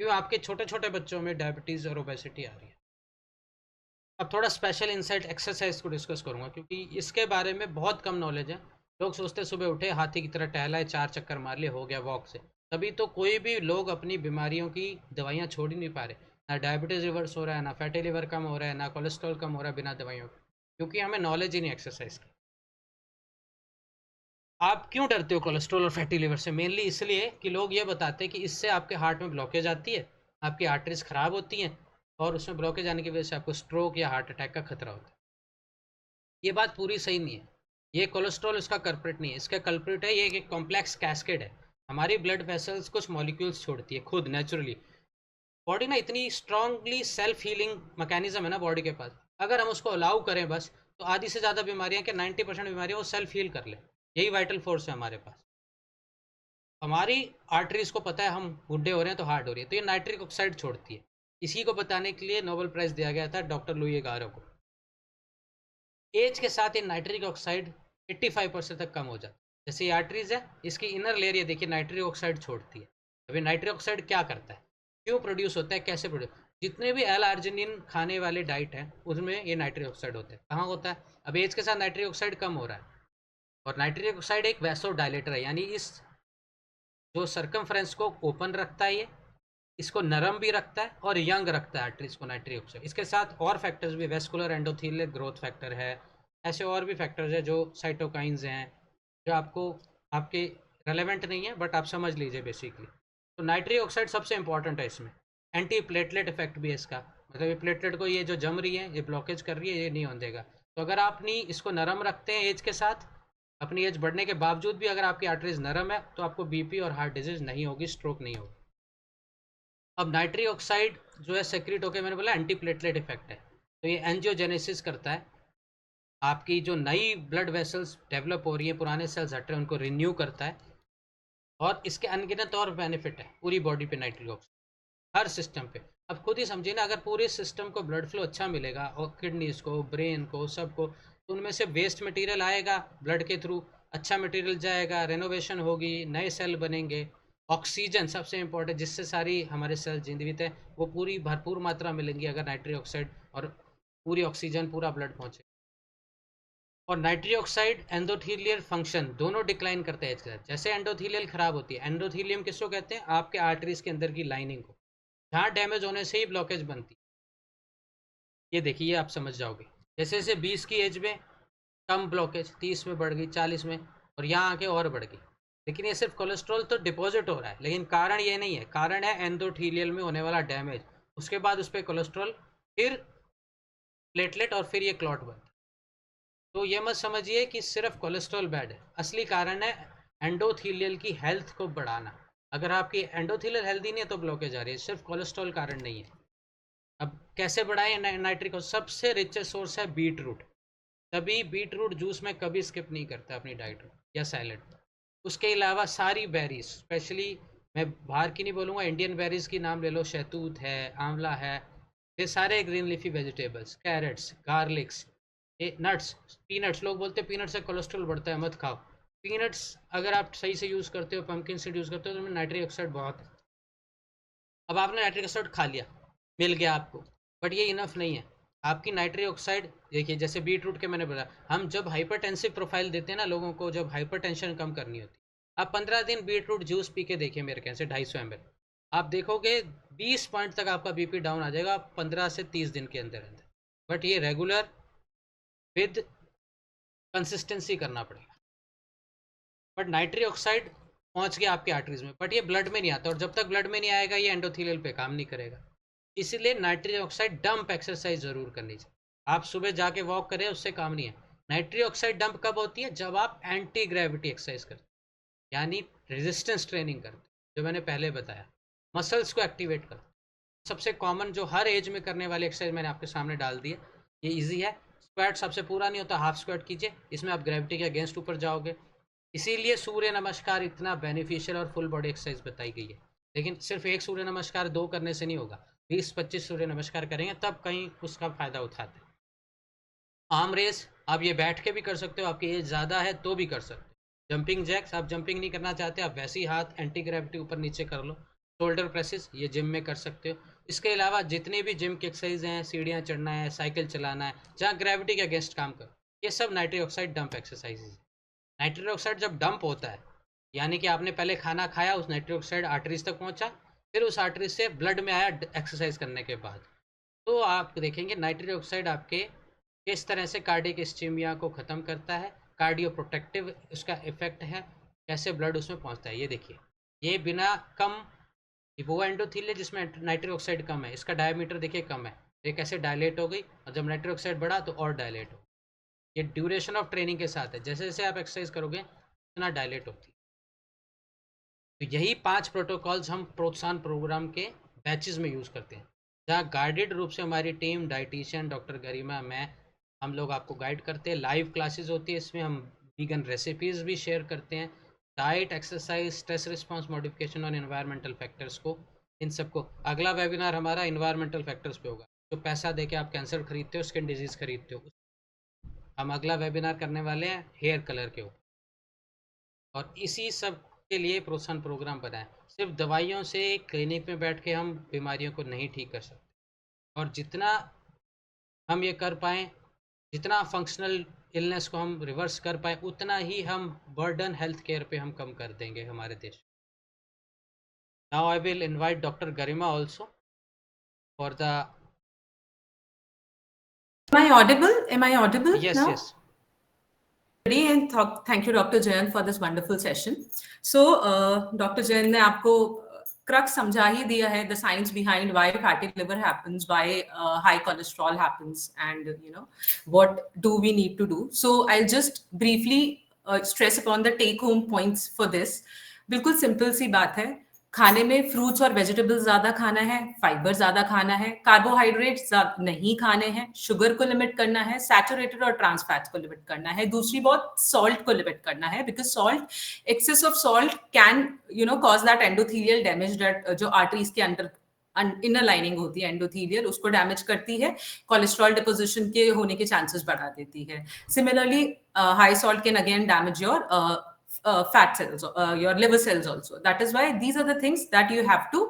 [SPEAKER 1] क्यों आपके छोटे छोटे बच्चों में डायबिटीज़ और ओबेसिटी आ रही है। अब थोड़ा स्पेशल इंसाइट एक्सरसाइज को डिस्कस करूंगा, क्योंकि इसके बारे में बहुत कम नॉलेज है। लोग सोचते सुबह उठे, हाथी की तरह टहलाए, 4 चक्कर मार लिए, हो गया वॉक से। तभी तो कोई भी लोग अपनी बीमारियों की दवाइयाँ छोड़ ही नहीं पा रहे। ना डायबिटीज़ रिवर्स हो रहा है, ना फैटी लिवर कम हो रहा है, ना कोलेस्ट्रॉल कम हो रहा है बिना दवाइयों के, क्योंकि हमें नॉलेज ही नहीं एक्सरसाइज की। आप क्यों डरते हो कोलेस्ट्रॉल और फैटी लिवर से? मेनली इसलिए कि लोग ये बताते हैं कि इससे आपके हार्ट में ब्लॉकेज आती है, आपकी आर्टरीज खराब होती हैं, और उसमें ब्लॉकेज आने की वजह से आपको स्ट्रोक या हार्ट अटैक का खतरा होता है। ये बात पूरी सही नहीं है। ये कोलेस्ट्रॉल इसका कल्प्रिट नहीं है, इसका कल्प्रिट है ये एक कॉम्प्लेक्स कैस्केड है। हमारी ब्लड वेसल्स कुछ मॉलिक्यूल्स छोड़ती है खुद नेचुरली। बॉडी ना इतनी स्ट्रांगली सेल्फ हीलिंग मैकेनिज्म है ना बॉडी के पास, अगर हम उसको अलाउ करें बस, तो आधी से ज़्यादा बीमारियां, के 90% बीमारियां वो सेल्फ हील कर ले। यही वाइटल फोर्स है हमारे पास। हमारी आर्टरीज को पता है हम बुढ़े हो रहे हैं तो हार्ट हो रही है, तो ये नाइट्रिक ऑक्साइड छोड़ती है। इसी को बताने के लिए नोबेल प्राइज़ दिया गया था डॉक्टर लुई गारो को। एज के साथ ये नाइट्रिक ऑक्साइड 85% तक कम हो जाता है। जैसे ये आर्टरीज है, इसकी इनर लेयर ये देखिए नाइट्रिक ऑक्साइड छोड़ती है। अभी नाइट्रिक ऑक्साइड क्या करता है, क्यों प्रोड्यूस होता है, कैसे प्रोड्यूस? जितने भी एल आर्जिनिन खाने वाले डाइट हैं उसमें ये नाइट्रिक ऑक्साइड होता है। कहाँ होता है? अब एज के साथ नाइट्रिक ऑक्साइड कम हो रहा है, और नाइट्रिक ऑक्साइड एक वैसो डायलेटर है, यानी इस जो सर्कमफ्रेंस को ओपन रखता है, ये इसको नरम भी रखता है और यंग रखता है आर्टरीज को, नाइट्रिक ऑक्साइड। इसके साथ और फैक्टर्स भी, वेस्कुलर एंडोथेलियल ग्रोथ फैक्टर है, ऐसे और भी फैक्टर्स हैं जो साइटोकाइंस हैं, जो आपको आपके रेलेवेंट नहीं है, बट आप समझ लीजिए बेसिकली। तो नाइट्रिक ऑक्साइड सबसे इंपॉर्टेंट है इसमें। एंटी प्लेटलेट इफेक्ट भी है इसका, मतलब ये प्लेटलेट को, ये जो जम रही है, ये ब्लॉकेज कर रही है, ये नहीं होने देगा। तो अगर आप नहीं इसको नरम रखते हैं एज के साथ, अपनी एज बढ़ने के बावजूद भी अगर आपकी आर्टरीज नरम है, तो आपको बीपी और हार्ट डिजीज नहीं होगी, स्ट्रोक नहीं होगी। अब नाइट्रिक ऑक्साइड जो है सेक्रेट होकर, मैंने बोला एंटी प्लेटलेट इफेक्ट है, तो ये एंजियोजेनेसिस करता है। आपकी जो नई ब्लड वेसल्स डेवलप हो रही है, पुराने सेल्स हट रहे हैं, उनको रिन्यू करता है। और इसके अनगिनत और बेनिफिट है पूरी बॉडी पे नाइट्रिक ऑक्साइड, हर सिस्टम पे। अब खुद ही समझिए ना, अगर पूरे सिस्टम को ब्लड फ्लो अच्छा मिलेगा, और किडनीज को, ब्रेन को, सबको, तो उनमें से वेस्ट मटेरियल आएगा ब्लड के थ्रू, अच्छा मटेरियल जाएगा, रेनोवेशन होगी, नए सेल बनेंगे। ऑक्सीजन सबसे इंपॉर्टेंट, जिससे सारी हमारे सेल जीवित है, वो पूरी भरपूर मात्रा मिलेंगी अगर नाइट्रिक ऑक्साइड और पूरी ऑक्सीजन पूरा ब्लड पहुंचे। और नाइट्रिक ऑक्साइड एंडोथेलियल फंक्शन दोनों डिक्लाइन करते हैं इसके साथ। जैसे एंडोथेलियल खराब होती है, एंडोथेलियम किसको कहते हैं? आपके आर्टरीज के अंदर की लाइनिंग को, जहाँ डैमेज होने से ही ब्लॉकेज बनती है। ये देखिए, आप समझ जाओगे। जैसे जैसे 20 की एज में कम ब्लॉकेज, 30 में बढ़ गई, 40 में, और यहाँ आके और बढ़ गई। लेकिन ये सिर्फ कोलेस्ट्रॉल तो डिपॉजिट हो रहा है, लेकिन कारण ये नहीं है, कारण है एंडोथेलियल में होने वाला डैमेज। उसके बाद उस पर कोलेस्ट्रॉल, फिर प्लेटलेट, और फिर ये क्लॉट बनता है। तो ये मत समझिए कि सिर्फ कोलेस्ट्रॉल बैड है, असली कारण है एंडोथेलियल की हेल्थ को बढ़ाना। अगर आपकी एंडोथेलियल हेल्दी नहीं है तो ब्लॉकेज आ रही है, सिर्फ कोलेस्ट्रॉल कारण नहीं है। अब कैसे बढ़ाएं नाइट्रिक? सबसे रिचेस्ट सोर्स है बीट रूट। तभी बीट रूट जूस मैं कभी स्किप नहीं करता अपनी डाइट में या सैलड। उसके अलावा सारी बेरीज, स्पेशली मैं बाहर की नहीं बोलूँगा, इंडियन बेरीज की नाम ले लो, शहतूत है, आंवला है, ये सारे green leafy vegetables, carrots, garlics, ये नट्स, पीनट्स। लोग बोलते हैं पीनट से कोलेस्ट्रॉल बढ़ता है, मत खाओ। पीनट्स अगर आप सही से यूज़ करते हो, पम्पकिन सीड यूज़ करते हो, तो उनमें नाइट्रिक ऑक्साइड बहुत है। अब आपने नाइट्रिक ऑक्साइड खा लिया, मिल गया आपको, बट ये इनफ नहीं है। आपकी नाइट्रिक ऑक्साइड देखिए, जैसे बीट रूट के मैंने बोला, हम जब हाइपरटेंसिव प्रोफाइल देते हैं ना लोगों को, जब हाइपरटेंशन कम करनी होती है, आप 15 दिन बीट रूट जूस पी के देखिए मेरे कहने से 250 ml, आप देखोगे 20 पॉइंट तक आपका बीपी डाउन आ जाएगा 15 से 30 दिन के अंदर अंदर। बट ये रेगुलर विद कंसिस्टेंसी करना पड़ेगा। बट नाइट्रिक ऑक्साइड पहुंच गया आपके आर्टरीज में, बट ये ब्लड में नहीं आता, और जब तक ब्लड में नहीं आएगा ये एंडोथेलियल पे काम नहीं करेगा। इसीलिए नाइट्रिक ऑक्साइड डंप एक्सरसाइज जरूर करनी चाहिए। आप सुबह जाके वॉक करें, उससे काम नहीं है। नाइट्रिक ऑक्साइड डंप कब होती है? जब आप एंटी ग्रेविटी एक्सरसाइज करते, यानी रेजिस्टेंस ट्रेनिंग करते, जो मैंने पहले बताया, मसल्स को एक्टिवेट करते। सबसे कॉमन जो हर एज में करने वाली एक्सरसाइज मैंने आपके सामने डाल दी है, ये इजी है। स्क्वाट सबसे पूरा नहीं होता, हाफ स्क्वाट कीजिए, इसमें आप ग्रेविटी के अगेंस्ट ऊपर जाओगे। इसीलिए सूर्य नमस्कार इतना बेनिफिशियल और फुल बॉडी एक्सरसाइज बताई गई है। लेकिन सिर्फ एक सूर्य नमस्कार 2 करने से नहीं होगा, 20-25 सूर्य नमस्कार करेंगे तब कहीं उसका फायदा उठाते हैं। आर्म रेस आप ये बैठ के भी कर सकते हो, आपकी एज ज़्यादा है तो भी कर सकते हो। जंपिंग जैक्स, आप जंपिंग नहीं करना चाहते, आप वैसे ही हाथ एंटी ग्रेविटी ऊपर नीचे कर लो। शोल्डर प्रेसेस ये जिम में कर सकते हो। इसके अलावा जितने भी जिम की एक्सरसाइज हैं, सीढ़ियाँ चढ़ना है, साइकिल चलाना है, जहाँ ग्रेविटी के अगेंस्ट काम करो, ये सब नाइट्रिक ऑक्साइड डंप एक्सरसाइजेज है। नाइट्रिक ऑक्साइड जब डंप होता है, यानी कि आपने पहले खाना खाया, उस नाइट्रिक ऑक्साइड आर्टरीज तक पहुंचा, फिर उस आर्टरीज से ब्लड में आया एक्सरसाइज करने के बाद, तो आप देखेंगे नाइट्रिक ऑक्साइड आपके किस तरह से कार्डियक इस्चीमिया को ख़त्म करता है, कार्डियो प्रोटेक्टिव उसका इफेक्ट है, कैसे ब्लड उसमें पहुंचता है। ये देखिए, ये बिना कम, वो एंडोथीलिया जिसमें नाइट्रिक ऑक्साइड कम है, इसका डायमीटर देखिए कम है, ये कैसे डायलेट हो गई, और जब नाइट्रिक ऑक्साइड बढ़ा तो और डायलेट हो। ये ड्यूरेशन ऑफ ट्रेनिंग के साथ है, जैसे जैसे आप एक्सरसाइज करोगे उतना डायलेट होती है। तो यही 5 प्रोटोकॉल्स हम प्रोत्साहन प्रोग्राम के बैचेस में यूज़ करते हैं, जहाँ गाइडेड रूप से हमारी टीम, डाइटिशियन डॉक्टर गरिमा, मैं, हम लोग आपको गाइड करते हैं। लाइव क्लासेस होती है, इसमें हम वीगन रेसिपीज़ भी शेयर करते हैं, diet, exercise, stress response modification और इन्वायरमेंटल फैक्टर्स को, इन सबको। अगला वेबिनार हमारा इन्वायरमेंटल फैक्टर्स पे होगा। जो पैसा दे के आप कैंसर खरीदते हो, स्किन डिजीज़ खरीदते हो, हम अगला वेबिनार करने वाले हैं हेयर कलर के ऊपर। और इसी सब के लिए प्रोत्साहन प्रोग्राम बनाए। सिर्फ दवाइयों से क्लिनिक में बैठ के हम बीमारियों को नहीं ठीक कर सकते, और जितना हम ये कर पाएँ, जितना फंक्शनल इलनेस को हम रिवर्स कर पाए, उतना ही हम बर्डन हेल्थ केयर पे हम कम कर देंगे हमारे देश। Now I will invite doctor Garima also for the
[SPEAKER 2] Am I audible? Am I audible
[SPEAKER 1] yes
[SPEAKER 2] now?
[SPEAKER 1] yes
[SPEAKER 2] And thank you, Dr. Jayan, for this wonderful session. So, Dr. Jayan ने आपको crux समझा ही दिया है, the science behind why fatty liver happens, why high cholesterol happens, and what do we need to do. So, I'll just briefly stress upon the take-home points for this. बिल्कुल simple सी बात है, खाने में fruits और vegetables ज्यादा खाना है, फाइबर ज्यादा खाना है, कार्बोहाइड्रेट्स नहीं खाने हैं, शुगर को लिमिट करना है, सैचुरेटेड और ट्रांस फैट्स को लिमिट करना है। दूसरी बात, सॉल्ट को लिमिट करना है, because salt, excess of salt can cause that endothelial damage, that जो आर्टरीज के अंदर इनर लाइनिंग होती है एंडोथेलियल, उसको डैमेज करती है, कोलेस्ट्रॉल डिपोजिशन के होने के चांसेस बढ़ा देती है। Similarly high salt can again damage your fat cells, your liver cells also. That is why these are the things that you have to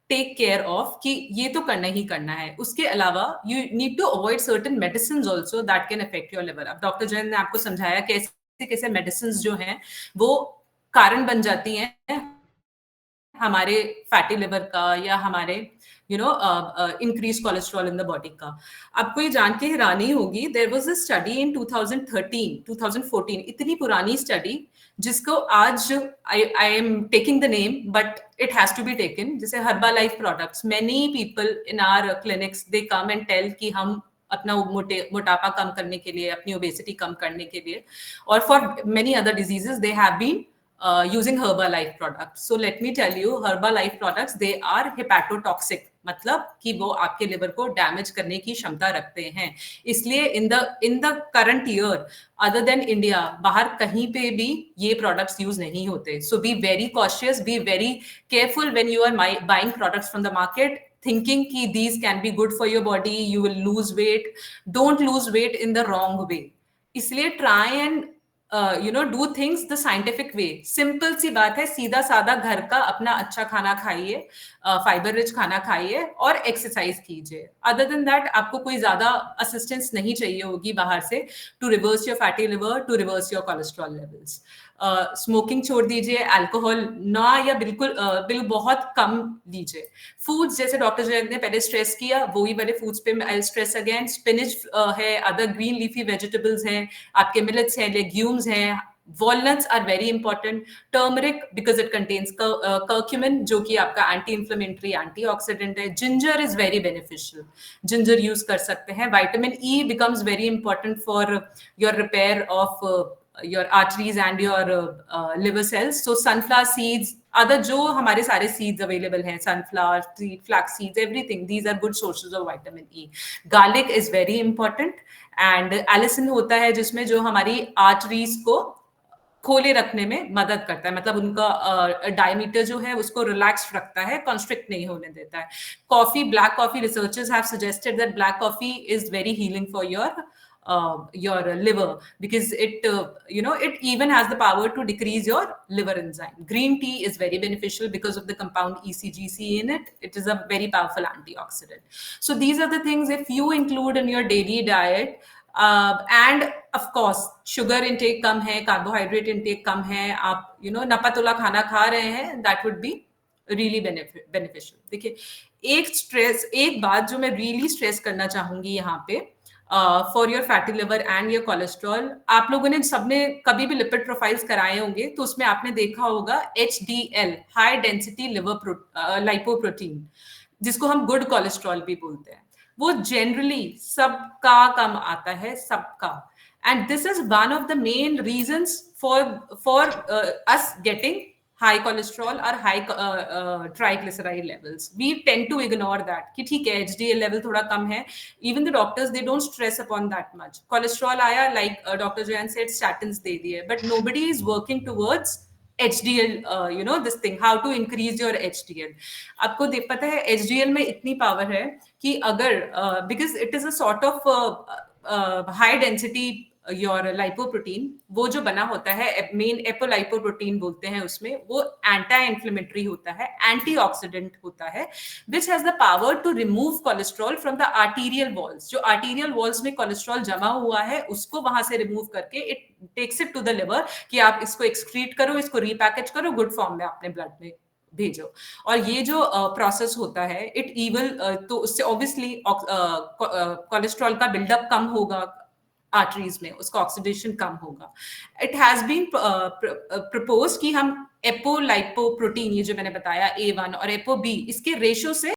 [SPEAKER 2] take care of, कि ये तो करना ही करना है। उसके अलावा you need to avoid certain medicines also that can affect your liver. अब doctor Jain ने आपको समझाया कैसे कैसे medicines जो हैं वो कारण बन जाती हैं हमारे फैटी लिवर का या हमारे increase cholesterol in the body का। आपको ये जान के हैरानी होगी, there was a study in 2014, इतनी पुरानी स्टडी जिसको आज I am taking the name but it has to be taken, जैसे Herbalife products. Many people in our clinics they come and tell कि हम अपना मोटापा कम करने के लिए, अपनी ओबेसिटी कम करने के लिए, और for many other diseases they have been using Herbalife products. So let me tell you, Herbalife products, they are hepatotoxic. मतलब कि वो आपके लिवर को डैमेज करने की क्षमता रखते हैं। इसलिए in the current year other than India बाहर कहीं पे भी ये प्रोडक्ट्स यूज नहीं होते। So be very cautious, be very careful when you are buying products from the market, thinking ki these can be good for your body, you will lose weight. Don't lose weight in the wrong way. इसलिए try and do things the scientific way. Simple सी बात है, सीधा साधा घर का अपना अच्छा खाना खाइए, फाइबर रिच खाना खाइए और एक्सरसाइज कीजिए। अदर देन दैट आपको कोई ज्यादा असिस्टेंस नहीं चाहिए होगी बाहर से to reverse your fatty liver, to reverse your cholesterol levels. Smoking छोड़ दीजिए, अल्कोहल ना या बिल्कुल बहुत कम लीजिए। फूड्स जैसे डॉक्टर जयंत ने पहले स्ट्रेस किया, वही वाले फूड्स पे आई स्ट्रेस अगेन। स्पिनिच है, अदर ग्रीन लीफी वेजिटेबल्स हैं, आपके मिलेट्स हैं, लेग्यूम्स हैं, walnuts are very important. Turmeric because it contains curcumin जो कि आपका एंटी इंफ्लेमेटरी एंटीऑक्सीडेंट है। Ginger is very beneficial, ginger use कर सकते हैं। Vitamin E becomes very important for your repair of your arteries and your liver cells. So sunflower seeds, other जो हमारे सारे seeds available हैं, sunflower seed, flax seeds, everything, these are good sources of vitamin E. Garlic is very important and allicin होता है जिसमें जो हमारी arteries को खोले रखने में मदद करता है, मतलब उनका डायमीटर जो है उसको रिलैक्स रखता है, कंस्ट्रिक्ट नहीं होने देता है। Coffee, black coffee, researchers have suggested that black coffee is very healing for your liver because it it even has the power to decrease your liver enzyme. Green tea is very beneficial because of the compound ECGC in it. It is a very powerful antioxidant. So these are the things if you include in your daily diet, and of course sugar intake कम है, carbohydrate intake कम है, आप नपातुला खाना खा रहे हैं, that would be really beneficial. देखिए, एक बात जो मैं really stress करना चाहूंगी यहाँ पे for your fatty liver and your cholesterol, आप लोगों ने सबने कभी भी लिपिड प्रोफाइल्स कराए होंगे तो उसमें आपने देखा होगा HDL, high density liver lipoprotein, जिसको हम गुड कोलेस्ट्रॉल भी बोलते हैं, वो जनरली सबका कम आता है, सबका। And this is one of the main reasons for us getting high cholesterol or high triglyceride levels. We tend to ignore that कि ठीक है HDL level थोड़ा कम है, even the doctors they don't stress upon that much. Cholesterol आया, like Dr. Jayan said, statins दे दिए, but nobody is working towards HDL, this thing, how to increase your HDL. आपको पता है HDL में इतनी power है कि अगर because it is a sort of high density your lipoprotein, वो जो बना होता है मेन एपोलाइपोप्रोटीन बोलते हैं, उसमें वो एंटी इन्फ्लेमेटरी होता है, एंटीऑक्सीडेंट होता है, which has the power to remove cholesterol from the arterial walls. जो आर्टीरियल वॉल्स में कोलेस्ट्रॉल जमा हुआ है उसको वहां से रिमूव करके it takes it to the liver कि आप इसको एक्सक्रीट करो, इसको रीपैकेज करो, गुड फॉर्म में अपने ब्लड में भेजो। और ये जो प्रोसेस होता है इट इवल, तो उससे ऑब्वियसली कोलेस्ट्रॉल का बिल्डअप कम होगा आर्टरीज में, उसका ऑक्सीडेशन कम होगा। इट हैज बीन प्रपोज कि हम एपोलाइपोप्रोटीन, ये जो मैंने बताया A1 और एपो B, इसके रेशो से